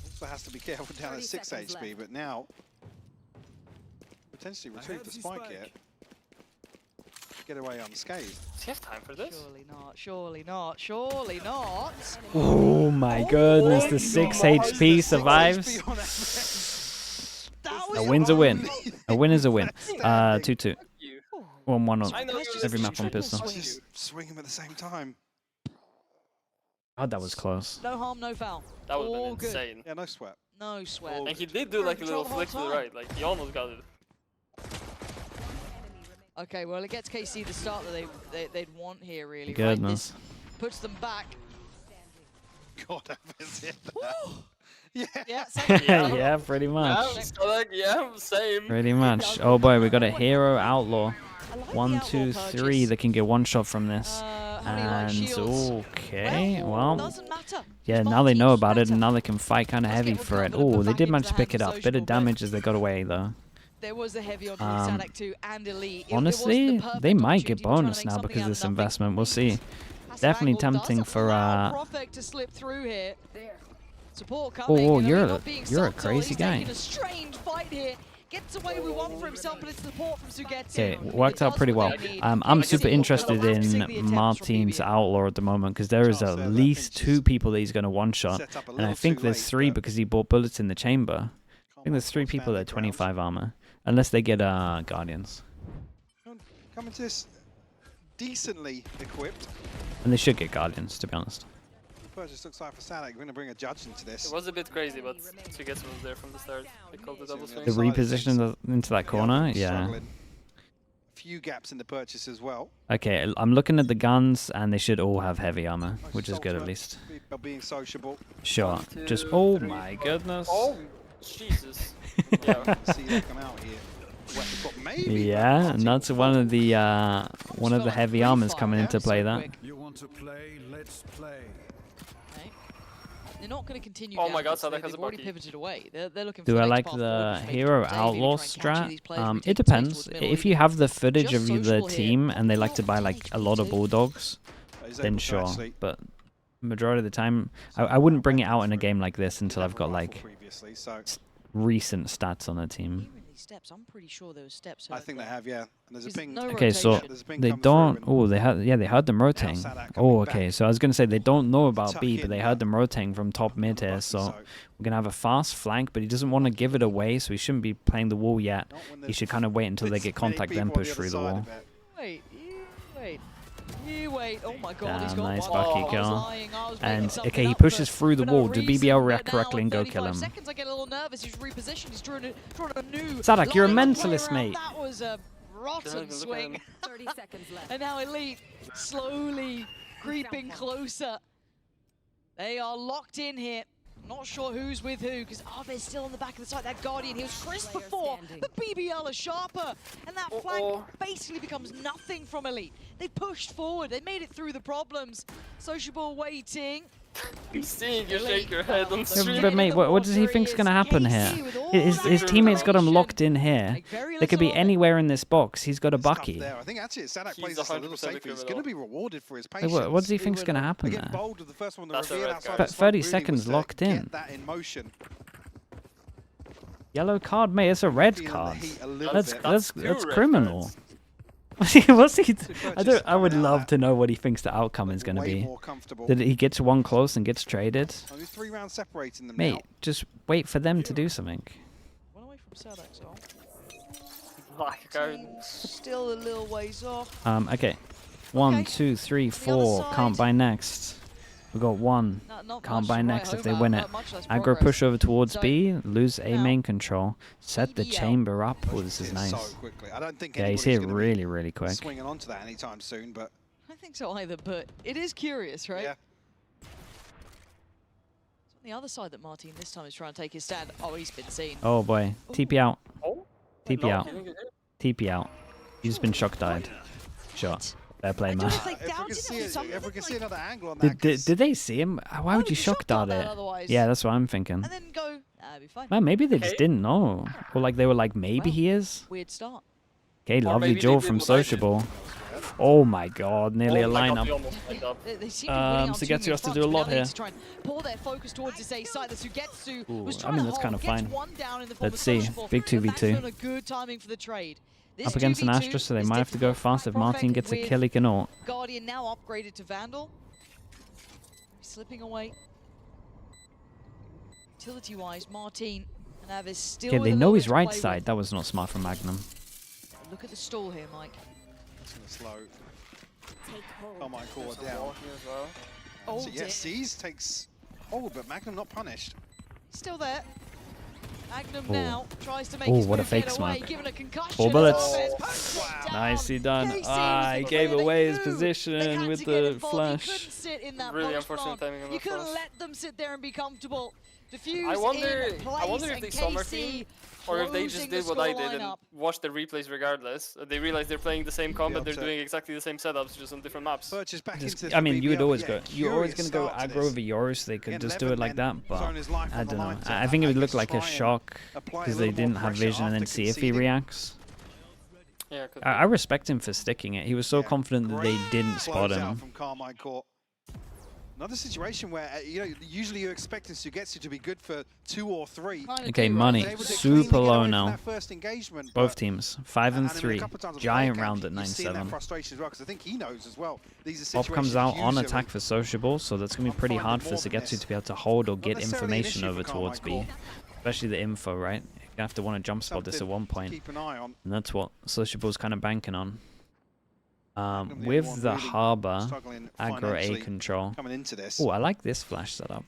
also has to be careful down at 6 HP, but now potentially retrieve the spike here. Get away unscathed. Does he have time for this? Surely not, surely not, surely not. Oh my goodness, the 6 HP survives. That A win's a win. A win is a win. Outstanding. 2-2. 1-1 on I know you every map on Triple pistol. swing. Just swing him at the same time. God, that was close. No harm, no foul. That would have All been good. insane. Yeah, no sweat. No sweat. And he did do like a little flick to the right. Like he almost got it. Okay, well, it gets KC the start that they'd want here, really. Goodness. Right? This puts them back. God, I visited that. Yeah. Yeah, second. Yeah, pretty much. Yeah, so like, yeah, same. Pretty much. Oh boy, we got a hero outlaw. I like the 1, outlaw 2, purchase. 3. They can get one shot from this. How do you like And shields? okay, Well, well, doesn't matter. yeah. Smart Now they know teams about it, better. and now they can fight kind of Let's heavy get for it. Ricardo to Oh, put they back did into manage the to pick it hands up. of Bit of Social, but damage as they got away though. There was a heavy on Um, Sanak 2 and Elite. Honestly, they might get bonus now because of this investment. We'll see. Definitely tempting for to slip through here. Support Oh, coming. whoa, and you're Elite a- not being you're a subtle. crazy He's guy. taking a strange fight here. Gets away with one for himself, but it's support from Sugetsu. Okay, worked out pretty well. I'm super interested in Martin's outlaw at the moment because there is at least 2 people that he's going to one-shot, and I think there's 3 because he bought bullets in the chamber. I think there's 3 people at 25 armor, unless they get Guardians, Coming to this decently equipped. and they should get Guardians to be honest. Purchase looks like for Sanak. We're going to bring a judge into this. It was a bit crazy, but Sugetsu was there from the start. They called the double swing. The reposition into that corner, yeah. Struggling. Few gaps in the purchase as well. Okay, I'm looking at the guns, and they should all have heavy armor, which is good at least. People being sociable. Sure. 1, Just 2, oh 3, my 4. goodness. Oh, Jesus. Yeah. See that come out here. Well, maybe, Yeah, but and that's one of the heavy armors coming into play. That. You want to play? Let's play. Okay. They're not going to continue. Oh my God, downwards. Sadak has a They've already bucky. pivoted away. They're looking. Do for I the like next path the forward, which hero may be outlaw Davey trying to catch these players, strat? we It take the depends. space towards middle. If you have the footage Just of the social here. team and they like to buy like a lot of bulldogs, he's then able to sure. actually But majority of the time, I wouldn't bring it out in a game like this until I've got like previously, so recent stats on the team. Even these steps, I'm pretty sure those steps. I think they have, yeah. And there's a There's ping. no Okay, so rotation. There's a ping they coming don't. through and Oh, they had. Yeah, they heard them rotating. Sadak coming Oh, okay. back. So I was gonna say they don't know about Tuck B, but in they now. heard them rotating from top mid here. So we're gonna have a fast flank, but he doesn't want to give it away, so he shouldn't be playing the wall yet. not when He there's should kind of wait until they this get many contact, people then on the push other through the side wall. of it. Wait, you wait. Oh my God, he's Damn, got nice one. bucky I was kill. lying, I was And making something okay, he up pushes for- through the for no wall. Do reason, BBL but react now correctly and go 35 kill him? Seconds, I get a little nervous. He's repositioned. He's drawn a new. Sadak, you're a line of play mentalist, around. mate. That was a rotten Look at swing. him. 30 seconds left. And now Elite slowly creeping closer. They are locked in here. Not sure who's with who, because they're still on the back of the side. That Guardian, he was crisp Player before, standing. but BBL is sharper. And that flank basically becomes nothing from Elite. They pushed forward. They made it through the problems. Sociable waiting. I'm seeing you shake your head on Yeah, stream. but mate, what does he think's gonna happen here? His teammates got him locked in here. They could be anywhere in this box. He's got a It's tough bucky. there. I think actually Sadak He's plays this a little 100% safer. He's criminal. going to be rewarded for his Like, patience. what does he think's gonna happen They get there? bold with the first one. The That's a reveal red outside card. the But smoke 30 really was seconds to locked get in. that in motion. Yellow card, mate. It's a red Feeling the card. heat a little That's bit. that's two that's red criminal. cards. What's he? purchase I would coming out love that. to know what he thinks the outcome is going to Way be. more comfortable. That he gets one close and gets traded. Only 3 rounds separating them Mate, now. just wait for them to do something. One away from Sadak, so Like, I- still a little ways off. Okay. 1, Okay. 2, 3, The other 4. Can't side. buy next. We got 1. Not Can't much buy to next write if they home win about, it. much less Aggro progress. push over towards So, B. Lose A now, main control. Set the BBL. chamber up. Oh, this is It's nice. So quickly. I don't think Yeah, he's anybody's here gonna be really, really quick. swinging onto that anytime soon, but I think so either, but it is curious, right? yeah. It's on the other side that Martin this time is trying to take his stand. Oh, he's been seen. Oh boy. TP out. Oh? TP No, out. you think it is? TP out. He's been shock died. Sure. Fair play, I man. don't know if they If we doubted can see him or it, something, if we can see like- another angle on that. Did they see him? Why would you shock dart it? Otherwise. Yeah, that's what I'm thinking. And then go, it'd be fine. Man, maybe they just Okay. didn't know. Or like they were like, maybe Wow. he is. Weird start. Okay, Or lovely maybe they jaw did from what I did. Sociable. Oh my god, nearly a Oh my God, lineup. we almost lined up. They seem to be winning on Sugetsu two has to fronts, do a but now lot they need here. to try and pull their focus towards this A side. The Sugetsu was Ooh, I trying mean, to that's hold, kinda gets fine. one down in the form Let's of see. Sociable, Big but that's 2v2. on a good timing for the trade. This Up against an 2v2 Astra, so they is might have to go difficult. fast if Martin Profek gets a with kill, he can ult. Guardian now upgraded to Vandal. Slipping away. Utility-wise, Martin and Nav is still Yeah, with they a know little he's bit to right play with. side. That was not smart from Magnum. Look at the stall here, Mike. It's going to slow. Take hold. Karmine Corp Some down. wall here as well. Oh, So, dear. yeah, Seas takes... Oh, but Magnum not punished. Still there. Magnum Oh. now tries to make Oh, his what a move, fake get away, smoke. given a concussion. 4 bullets. Oh, puts it down. Nicely done. KC Ah, was he the gave player they away his knew. position They had with to get the involved. flash. You couldn't sit in that Really post unfortunate plant. timing on You the couldn't flash. let them sit there and be comfortable. Diffuse I wonder in place, if and they summer KC team or if they just closing did the what I score did and lineup. watched the replays regardless. They realized they're playing the same combat, they're upset. doing exactly the same setups, just on different maps. Purchase back into Just, the I mean, you would BBL, always yeah, go. You're always curious going to go start to aggro this. over yours. They could Again, just do it 11 like men that, but throwing his life I on the don't know. line to, I think it would look like try a and shock apply a because they little more didn't have pressure vision and then after see if he conceding. reacts. Yeah, could I respect him for sticking it. He was so Yeah, confident that they great didn't spot closeout him. from Karmine Corp. Another situation where usually you're expecting Sugetsu to be good for 2 or 3. Okay, money. They were Super cleanly get low away from now. that first engagement, Both but- teams, 5 and I mean, a 3. couple of times on the Giant play round camp, at you've seen that 9-7. frustration as well, because I think he knows as well. These are Bob situations comes out on usually attack for Sociable, so that's going to be pretty I'm hard finding for more than Sugetsu this. to be able to hold or Not get necessarily an information issue over for towards Karmine B. Corp. Especially the info, right? You're going to have to want to jump spot this at Something one to point. keep an eye on. And that's what Sociable's kind of banking on. Magnum, the only With one the really Harbor, struggling aggro A financially control. coming into this. Oh, I like this flash setup.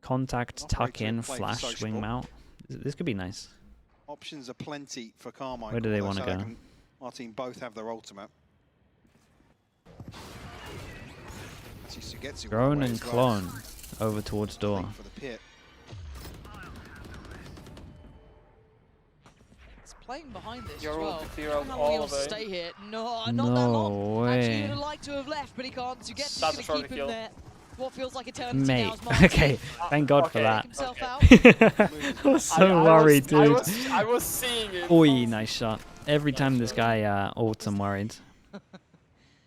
Contact, Operator tuck in, in play for flash, Sociable. swing mount. This could be nice. Options are plenty for Karmine. Where do they Corp, wanna so go? can- Our team both have their ultimate. Actually, Sugetsu Drone away and as well. clone over towards door. Late for the pit. It's playing behind this You're as all well. to clear I out don't know how long he all wants of to it. stay here. No, not that No long. Actually, way. he'd have liked to have left, but he can't. To get That's a to trophy keep him kill. there. What feels like eternity Mate, now is Martin. okay, thank God for Okay. that. Himself Okay. out. I was so worried, I dude. was seeing it. Oi, nice shot. Every time this guy ults, I'm worried.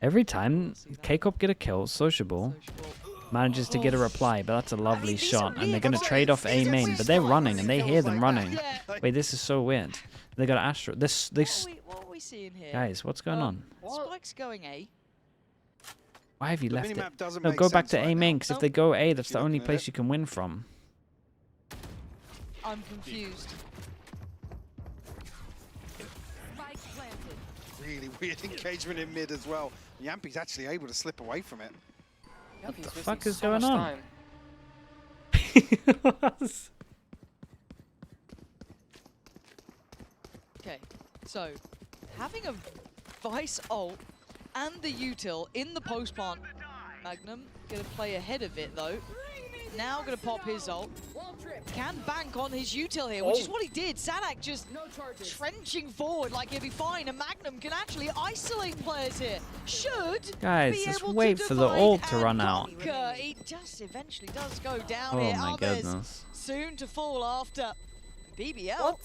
Every time K-Corp get a kill, Sociable manages to get a reply, but that's a lovely these are shot. And they're really going to good trade off A shots. main, but they're running, and they hear them running. Yeah. Wait, this is so weird. They got Astro. What are we seeing here? Guys, what's going on? Spike's going A. Why have you The left it? minimap doesn't No, make go back sense to right A main, now. because if they go A, that's You're the only looking at place it. you can win from. I'm confused. Spike planted. Really weird engagement in mid as well. Yampi's actually able to slip away from it. What the fuck is going on? Okay, so having a Vice ult and the util in the post plant. Magnum gonna play ahead of it though. Now gonna pop his ult. Can bank on his util here, which is what he did. Sadak just trenching forward like he'll be fine, and Magnum can actually isolate players here. Should Guys, be just able wait to for the divide ult to and run out. conquer. He just eventually does go down Oh here. my Others goodness. soon to fall after. BBL. What?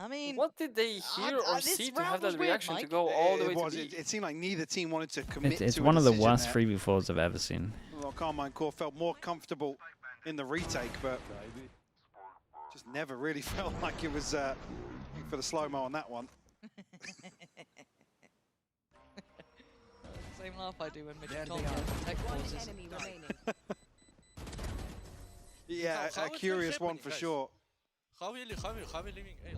I mean, What did they hear or this see to round have was that weird, reaction to Mike. go all the way It was. to B? It seemed like neither team wanted to commit It's to one a of the decision worst there. 3v4s I've ever seen. Well, Karmine Corp felt more comfortable in the retake, but just never really felt like it was for the slow-mo on that one. same laugh I do when There Mitchell they Thompson are. tech One pauses. enemy remaining. Yeah, a curious one for sure. How we living A like this?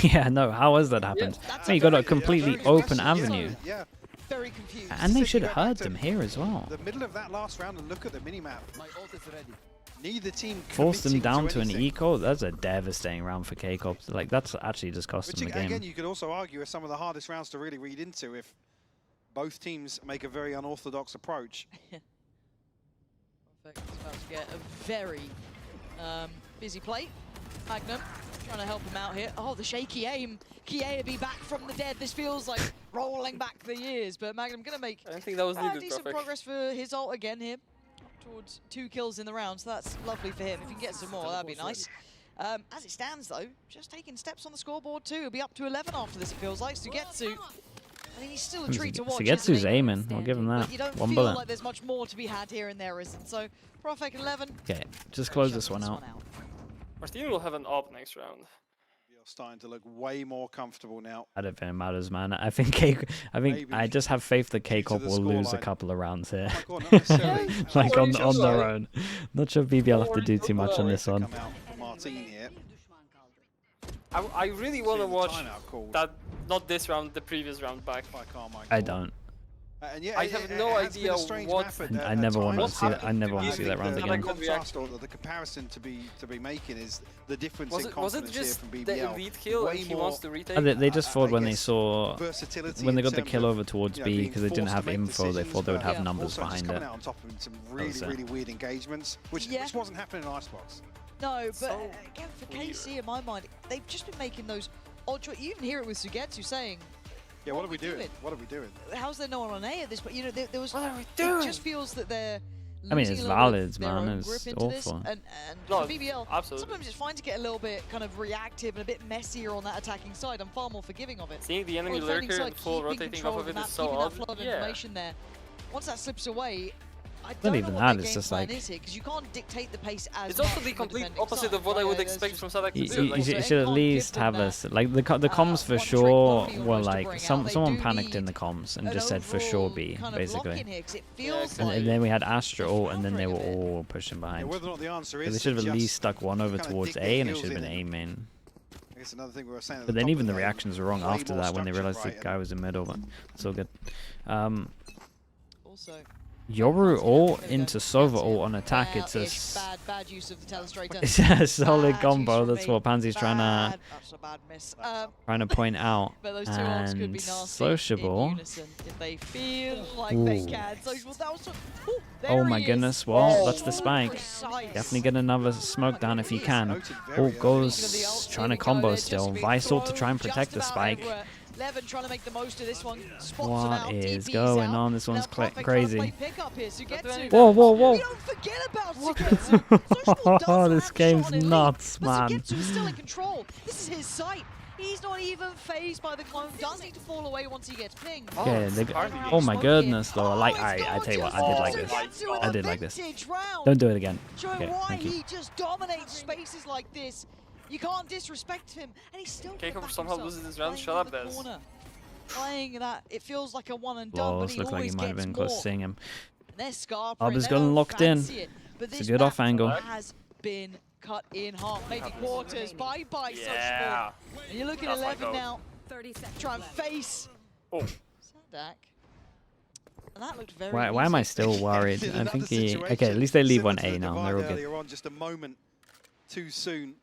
Yeah, no, how has that happened? That's No, a you got a very- completely very open special, avenue. Yeah. Very confused. And they If should you have go back heard to them here as well. The middle of that last round and look at the minimap. My ult is ready. Neither team Forced them committing down to an anything. eco. That's a devastating round for K-Corp. Like, that's actually just cost Which them the again, game. you could also argue are some of the hardest rounds to really read into if both teams make a very unorthodox approach. Perfect. He's about to get a very busy plate. Magnum trying to help him out here. Oh, the shaky aim. Kiea be back from the dead. This feels like rolling back the years, but Magnum gonna make I don't think that was needed, decent Perfect. progress for his ult again here. Towards 2 kills in the round, so that's lovely for him. If he can get some more, that'd be nice. As it stands though, just taking steps on the scoreboard too. He'll be up to 11 after this, it feels like. Sugetsu, I mean, he's still a treat to watch. Sugetsu's isn't he? aiming. I'll give him that. But you don't One feel bullet. like there's much more to be had here and there isn't. So, Profek 11. Okay, just close this one out. Martin will have an op next round. starting to look way more comfortable now. I don't think it matters, man. I think I just have faith that K-Corp will lose a couple of rounds here. Oh God, not necessarily. Like on their own. Not sure BBL have to do too much on this one. Martin here. I really want to watch that, not this round, the previous round back. I don't. And yeah, I have no idea what. I never want to see that. I never want to see that round again. The comparison to be making is the difference in confidence was it just here from BBL. The elite kill and he wants to retake? They just thought when they saw when they got the kill over towards B because they didn't have info, they thought they would have numbers behind it. Out on top of some really weird engagements, which wasn't happening in Icebox. No, but again for KC in my mind, they've just been making those odd choices. You even hear it with Sugetsu saying, yeah, what are we doing? What are we doing? How's there no one on A at this point? You know, there was. What are we doing? It just feels that they're. I mean, it's valid, man. It's awful. And no, for BBL, absolutely. sometimes it's fine to get a little bit kind of reactive and a bit messier on that attacking side. I'm far more forgiving of it. Seeing the enemy lurker and full rotating off of it is so odd. That flow of information there. Once that slips away, I Not don't even know that, what it's the just game like- plan is here, because you can't dictate the pace as It's also much the from complete defending opposite side. of what I would There's expect just- from Sadak to You do. Like, should at least have us like the comms for one trick sure pony were almost to like bring out. someone They do panicked in need the comms and an just said for sure overall B kind of basically. lock in here, 'cause it feels And like then we had Astra it's ult, and then they were floundering a bit. all pushing behind. Whether or not the answer They is should have at just least stuck one over kinda towards dig A, their and it heels should have been in A main. I guess another thing we were saying. At But the then top even of the game, reactions were wrong way after more that when they realized structured, the guy was in middle, but it's all good. Also, Yoru ult into Sova ult on attack. It's bad use of the telestrator. it's a solid Bad combo. use from That's me. what Pansy's That's a bad miss. trying to point out. But those two ults could And be nasty in sociable. unison if they feel like they can. Sociable, that was there Oh my he is. goodness! Well, that's the So spike. precise. Definitely get another smoke down if he can. Ult goes trying to combo still. Vice ult to try and protect the spike. Levin trying to make the most of this one. Spots What him out, is TP's going out. on? This one's Now Perfect crazy. trying to play pickup here. Sugetsu. Whoa, whoa, whoa! We don't forget about Sugetsu. Sociable does Oh, have this a game's shot on elite, nuts, but man. Sugetsu is still in control. This is his site. He's not even phased by the clone. Does need to fall away once he gets pinged. Okay, oh my goodness, though. I tell you what, I did like this. I did like this. Don't do it again. Showing Okay, why thank you. he just dominates spaces like this. You can't disrespect him, and he's still. K-Corp somehow loses this round. Shut up, Des. Playing that, it feels like a one and done, but he Looks like he always might have gets been more. close to seeing him. And there's Scar. Arbiter's gotten locked in. But It's a this good off map angle. has been cut in half, maybe quarters. Bye bye, Yeah. Sociable. And you're looking at That's my 11 goal. now. 30 seconds Try and left. face Oh. Sadak. And that looked very Why am I easy. still worried? In I another think he. situation, Okay, at least they leave similar one to A the now. divide They're all good. earlier on, just a moment too soon.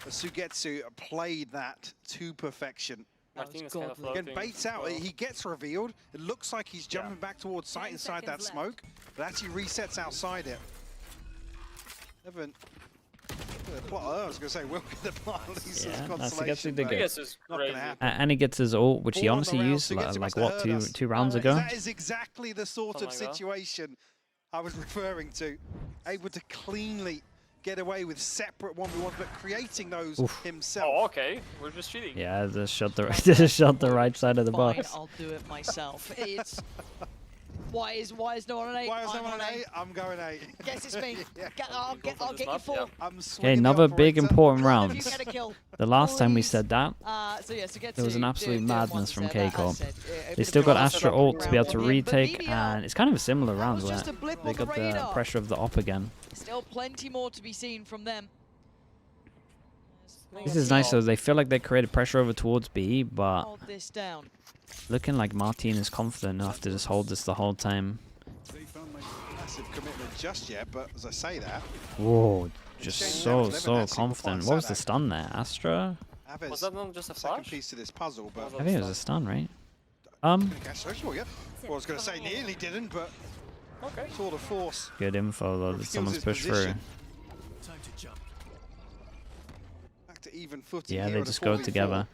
Sugetsu played that to perfection. Martinez kind of godly. Again, floating. baits out. He gets revealed. It looks like he's jumping back towards sight 10 inside that seconds smoke, but actually resets outside it. Evan. I was going to say, we'll get the plot at least Yeah, as that's consolation. good. but I guess it's not going to crazy. happen. And he gets his ult, which he All on honestly the round, used Sugetsu like must have what heard us. two rounds ago. That is exactly the sort of Something like that. situation I was referring to. Able to cleanly get away with separate 1v1s, but creating those himself. Oh, okay. We're just cheating. Yeah, just shot the right side of the Fine, box. I'll do it myself. It's why is no one on A? Why is I'm no one on A? I'm going A. Guess it's me. Yeah. I'll get for you this map, full. yeah. I'm Okay, swinging the another big operator. important One of you round. get a kill. The last time we Please. said that, So yeah, so get there was to an absolute doing madness ones from there, that I K-Corp. said, they still got Well, Astra set up ult to be able to round one here, but retake, BBL, and it's kind of a similar round was where just a blip they on the got the radar. pressure of the op again. Still plenty more to be seen from them. This is nice though. They feel like they created pressure over towards B, but Hold this down. looking like Martin is confident enough to just hold this the whole time. Massive commitment just yet, but as I say that, Whoa, just Shane so Levin had confident. single What was the point stun there? Astra? Aves, Was that not just a second flash? piece to this puzzle, but I think it was a stun, right? catch Social, yeah. Well, I was going to say nearly didn't, but Okay. tour de force. Good info though that Reveals someone's his pushed through. position. Time to jump. Back to even footing Yeah, here they at a just go 4v4. together.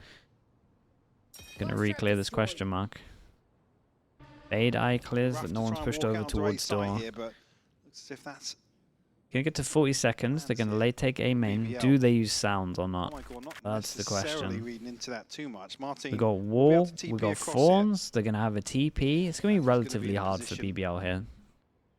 Gonna re-clear this question mark. Fade eye clears, Rough but to no one's try and pushed walk over out onto towards A side door. here, but looks as if that's Gonna get to 40 seconds. They're gonna That's it. late take A main. BBL. Do they use sound or oh not? my God, not That's the necessarily question. reading into that too much. Martin, We got will be able wall, to we TP got across fawns. They're gonna have a TP. It's gonna be That's gonna be relatively the hard for position. BBL here.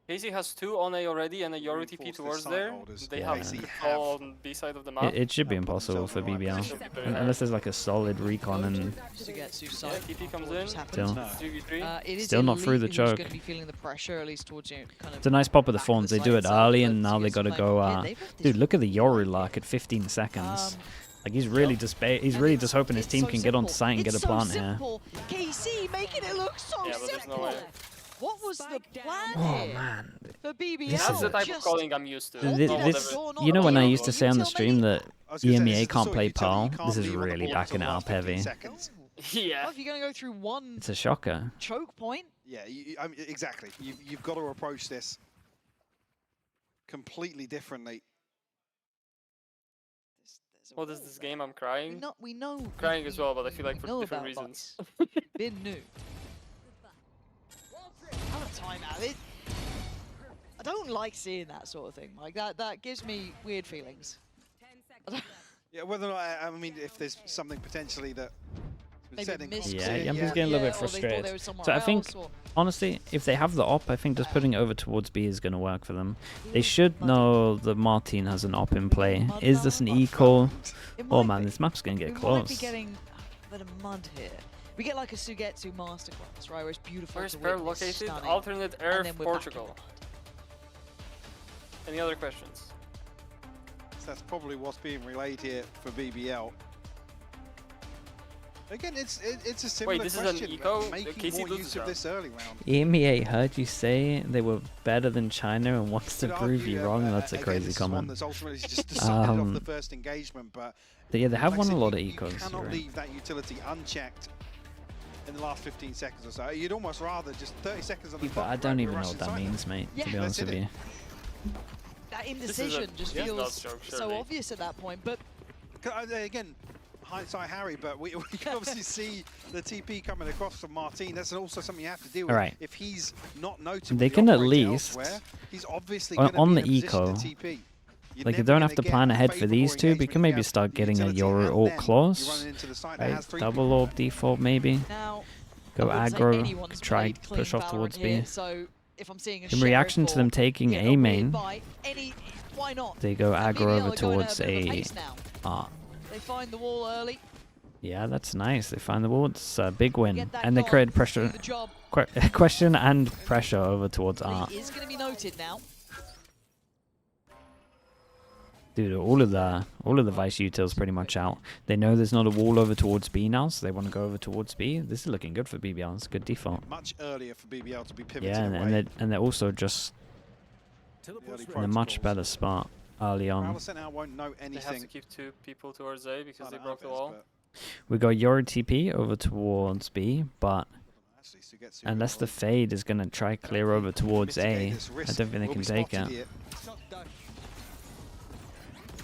KC has 2 on A already and a Yoru TP towards there. They have all on B side of the map. It should be impossible for BBL. Unless there's like a solid recon and... TP comes in. Still. 3v3. Still not through the choke. It's a nice pop of the Fawns. They do it early and now they gotta go... Dude, look at the Yoru luck at 15 seconds. Like he's really just hoping his team can get on site and get a plant here. KC making it look so simple. What was the plan here? Man. For BBL? That's the type of calling I'm used to. You know when I used to say on the stream that EMEA can't play Pearl? This is really backing it up heavy. Yeah. Well, if you're going to go through one it's a shocker. Choke point. Yeah, I mean, exactly. You've got to approach this completely differently. What is this game? I'm crying. We know. Crying as well, but I feel like for different reasons. Been new. Timeout. I don't like seeing that sort of thing. Like that gives me weird feelings. Yeah, whether or not, I mean, if there's something potentially that yeah, I'm just getting a little bit frustrated. So I think, honestly, if they have the op, I think just putting it over towards B is going to work for them. They should know that Martin has an op in play. Is this an eco? Oh man, this map's going to get close. We might be getting a bit of mud here. We get like a Sugetsu masterclass, right? Where it's beautiful. Where's Pearl located? Alternate Earth, Portugal. Any other questions? So that's probably what's being relayed here for BBL. Again, it's a similar question. Wait, this is an eco? Making more use of this early round. EMEA heard you say they were better than China and wants to prove you wrong. That's a crazy comment. That's ultimately just decided off the first engagement, but yeah, they have won a lot of ecos. You cannot leave that utility unchecked in the last 15 seconds or so. You'd almost rather just 30 seconds on the clock. I don't even know what that means, mate, to be honest with you. That indecision just feels so obvious at that point, but... Again, hindsight Harry, but we can obviously see the TP coming across from Martin. That's also something you have to deal with. Right. If he's not noted, they can at least, he's obviously on the eco, like you don't have to plan ahead for these two, but you can maybe start getting a Yoru ult close. Right, double orb default maybe. Go aggro, try push off towards B. In reaction to them taking A main, they go aggro over towards A. They find the wall early. Yeah, that's nice. They find the wall. It's a big win, and they create pressure, question and pressure over towards A. Is going to be noted now. Dude, all of the Vice utils pretty much out. They know there's not a wall over towards B now, so they want to go over towards B. This is looking good for BBL. It's a good default. Much earlier for BBL to be pivoting. Yeah, and they're also just in a much better spot early on. Won't know anything. They have to keep 2 people towards A because they broke the wall. We got Yoru TP over towards B, but unless the Fade is going to try clear over towards A, I don't think they can take it.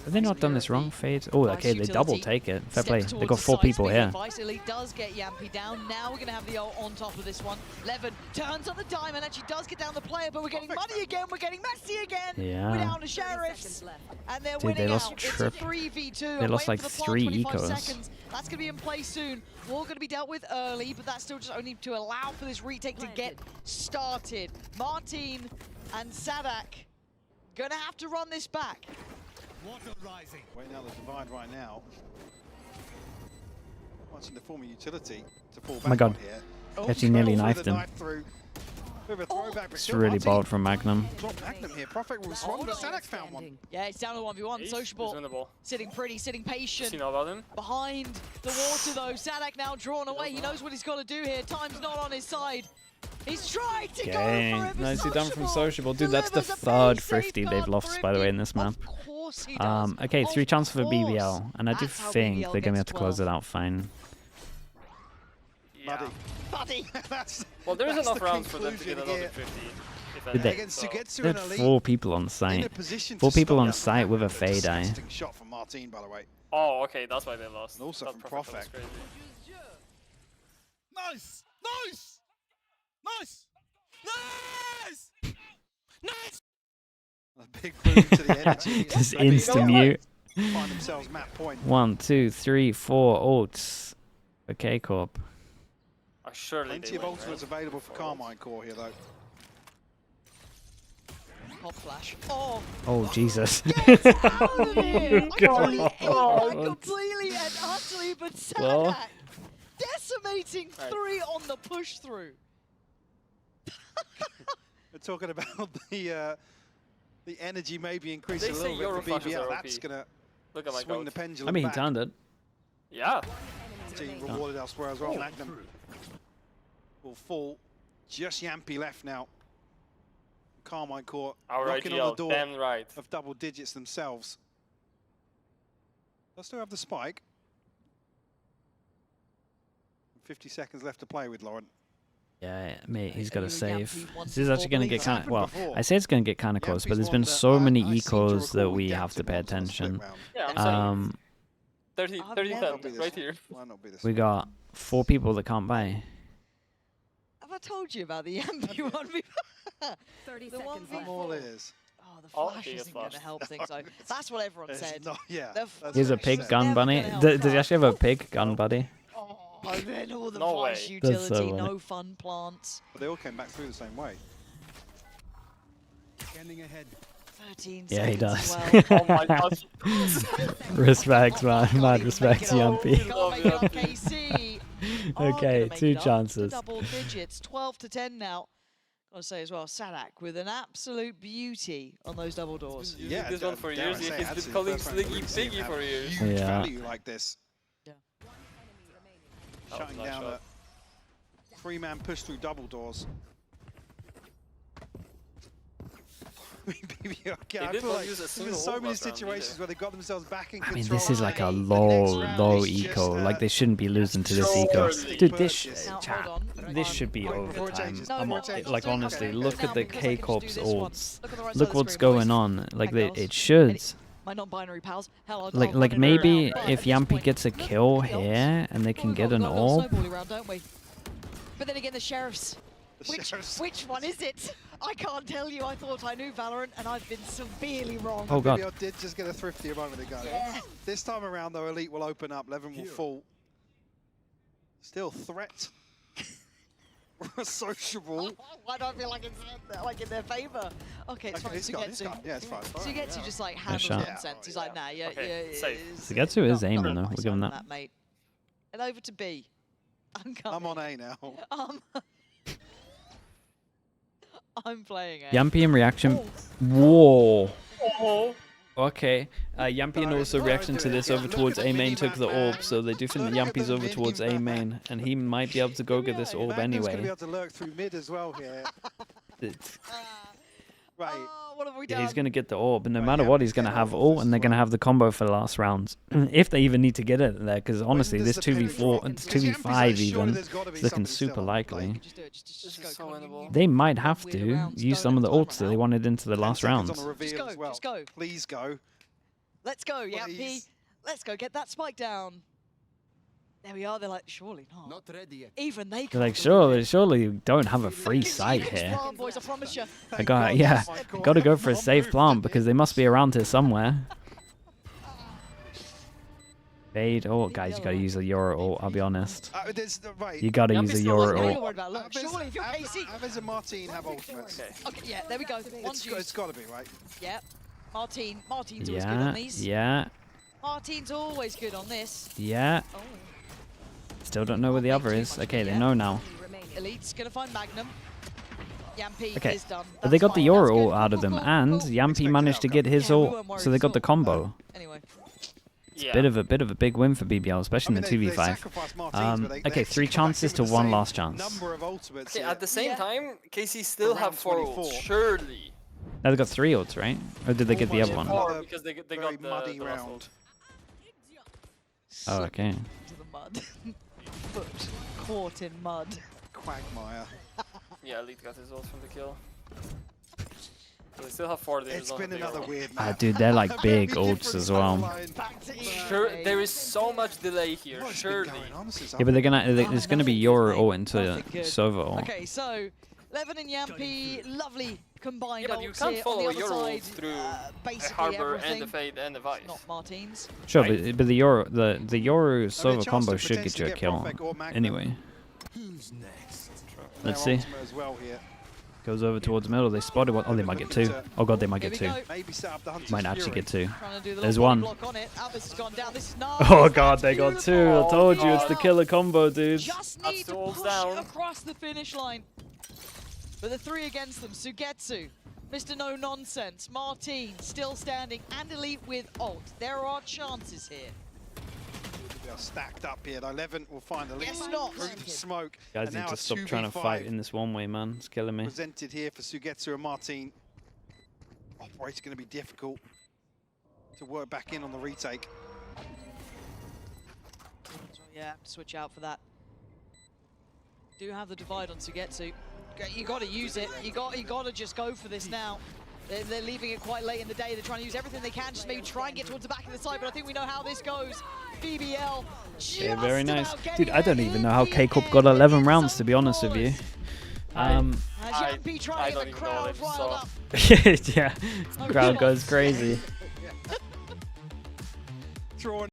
Have they not done this wrong, Fade? Oh, okay, they double take it. Fair play. They got 4 people here. Elite does get Yampy down. Now we're going to have the ult on top of this one. Levin turns on the dime and actually does get down the player, but we're getting money again. We're getting messy again. Yeah. We're down to Sheriffs. And they're Dude, winning they lost out. It's a 3v2. They lost like 3 ecos. Seconds. That's going to be in play soon. Wall going to be dealt with early, but that's still just only to allow for this retake to get started. Martin and Sadak going to have to run this back. Waiting out the divide right now. Watching the former utility to fall back. Oh my god. Here. Actually nearly knifed him. It's really bold from Magnum. Drop Magnum here. Prophet will respond, but Sadak found one. Yeah, it's down to 1v1. Sociable sitting pretty, sitting patient. You know about him? Behind the water though. Sadak now drawn away. He knows what he's got to do here. Time's not on his side. He's trying to go for it. Nicely done from Sociable. Dude, that's the 3rd 50 they've lost, by the way, in this map. Okay, 3 chances for BBL, and I do think they're going to have to close it out fine. Yeah. Buddy. Well, there's enough rounds for them to get another 50. They had 4 people on site. 4 people on site with a Fade eye. Shot from Martin, by the way. Oh, okay, that's why they lost. And also from Prophet. Nice! Nice! Nice! Nice! Nice! A big move to the energy. Just insta-mute. Find themselves map point. 1, 2, 3, 4 ults. Okay, Corp. Surely plenty of ultimates available for Karmine Corp here, though. pop flash. Oh, Oh, Jesus. get out of here! God. I completely and utterly, but Well. Sadak decimating 3 on the push through. We're talking about the energy maybe increasing a little bit for BBL. That's gonna swing the pendulum I mean, he back. turned it. Yeah. Team rewarded elsewhere as well. Magnum will fall. Just Yampy left now. Karmine Corp knocking on the door of double digits themselves. They'll still have the spike. 50 seconds left to play with, Lauren. Yeah, mate, he's got to save. This is actually going to get kind of, well, I say it's going to get kind of close, but there's been so many ecos that we have to pay attention. Yeah, I'm saying 30 right here. We got 4 people that can't buy. Have I told you about the Yampy one before? 30 The seconds one left. All is. Oh, the flash isn't going to help things. So that's what everyone said. He's a pig gun bunny. Does he actually have a pig gun buddy? Oh, then all the No flash way. utility, That's so no fun plants. But they all came back through the same way. Scanning ahead. 13 Yeah, he seconds does. as well. Oh my gosh. Respects, man. Mad respects, Yampy. Can't make it up, KC. Okay, 2 To chances. double digits, 12 to 10 now. Gotta say as well, Sadak with an absolute beauty on those double doors. Yeah, This one for years. He's been calling Sliggy Piggy for years. Huge Yeah. value like this. Yeah. Shutting nice down shot. a 3-man push through double doors. BBL, I did feel not like use a there's single so ult many last round situations either. where they got themselves back in I control. mean, this is like a The next low round is eco. just, Like, they shouldn't be losing to this eco. surely. Dude, this Now, chat, hold on. this should be Before overtime. changes, No, no, Like, no, honestly, okay. look Now, at the because I can just K-Corp's do this one. ults. Look on the right side Look of the what's screen, boys. going on. Like, And girls. it should. My non-binary pals. Hell, I'll Like run it maybe around, but if at this Yampy point, gets a look, kill the ults. here and they can We've get got an a orb. snowbally round, don't we? But then again, the sheriffs. The sheriffs. Which one is it? I can't tell you. I thought I knew Valorant, and I've been severely wrong. Oh god. BBL did just get a thrifty a moment ago. Yeah. This time around, though, Elite will open up. Levin will fall. Still threat. Sociable. Why do I feel like it's like in their favour? Okay, it's fine. It's gone, it's gone. Yeah, it's fine. Sugetsu just like handles shot. nonsense. He's like, nah, yeah, Okay, yeah. safe. Sugetsu is aiming, though. We'll give him that. Mate. And over to B. I'm coming. I'm on A now. I'm playing A. Yampy in reaction. Oh. Whoa. Okay. Yampy and also reaction to this over towards A main took the orb, so they do think that Yampy's over towards A main, and he might be able to go get this orb Magnum's gonna be anyway. able to lurk through mid as well here. Right. Oh, what have we Yeah, done? he's going to get the orb, and no matter what, he's going to have ult, and they're going to have the combo for the last rounds. If they even need to get it there, because honestly, this 2v4, it's 2v5 even, it's looking super likely. Just do it. Just This is go. so winnable. They might have to use some of the ults that they wanted into the last rounds. Just go. Just go. Please go. Let's go, Yampy. Please. Let's go. Get that spike down. There we are. They're like, surely not. Not ready yet. Even they They're can't like, believe surely you don't have a free it. site It's here. wrong, boys, I promise you. I got, yeah, got to go for a safe plant because they must be around here somewhere. Fade. Oh, guys, you got to use a Euro ult, I'll be honest. Right. You got to Yampy use a still Euro doesn't ult. Don't worry about it. Look, surely if you're KC. Avez and Martine have ultimates. Okay, yeah, there we go. One's It's used. got to be, right? Yeah. Martine's always good on Yeah, these. yeah, Martine's always good on this. yeah. Oh. Still don't know where the other is. Okay, they know now. Elite's gonna find Magnum. Yampy Okay, is done. but they got That's the fine, Euro that's good. ult out of them, Cool, cool, and cool. Yampy managed to get his Yeah, we ult, weren't worried so they got the at all. combo. Anyway. Yeah. Bit of a big win for BBL, especially in the 2v5. Okay, 3 chances to 1 last chance. Number of ultimates. Okay, at the same Yeah. time, KC still have 4 24. ults, surely. Now they got 3 ults, right? Or did they get the other one? Or because they very got the muddy last round. ult. Oh, okay. To the mud. Foot caught in mud. Quagmire. Yeah, Elite got his ult from the kill. So they still have 4. It's been another weird Ah, map. dude, they're like Very big different ults as well. timeline. Back to Sure, there is so much delay here, What's been surely. going on? This is Yeah, but they're gonna, there's gonna be nothing Euro good, ult mate. into Nothing good. Sova ult. Okay, so Levin and Yampy, lovely combined Yeah, but you ults can't here. follow on the other your side, ults through a basically Harbor everything. and the Fade and the Vice. Not Martine's. Sure, Right. but the Euro I Sova mean, a chance combo to should get you a potentially kill. Prophet or Magnum. Anyway, Who's next? let's Their see. ultimate as well here. Goes over towards middle. They spotted one. Oh, they might get two. Oh god, they might get two. Might actually get two. There's one. Oh god, they got two. I told you, it's the killer combo, dudes. Just need to push across the finish line. But the three against them, Sugetsu, Mr. No Nonsense, Martine still standing, and Elite with ult. There are chances here. They are stacked up here. 11 will find Elite. Guess not. Smoke. Guys need to stop trying to fight in this one way, man. It's killing me. Presented here for Sugetsu and Martine. Operator's going to be difficult to work back in on the retake. So yeah, switch out for that. Do have the divide on Sugetsu. You got to use it. You got to just go for this now. They're leaving it quite late in the day. They're trying to use everything they can, just maybe try and get towards the back of the side. But I think we know how this goes. BBL. Yeah, very nice, dude. I don't even know how K-Corp got 11 rounds, to be honest with you. I don't even know if so. Yeah, crowd goes crazy.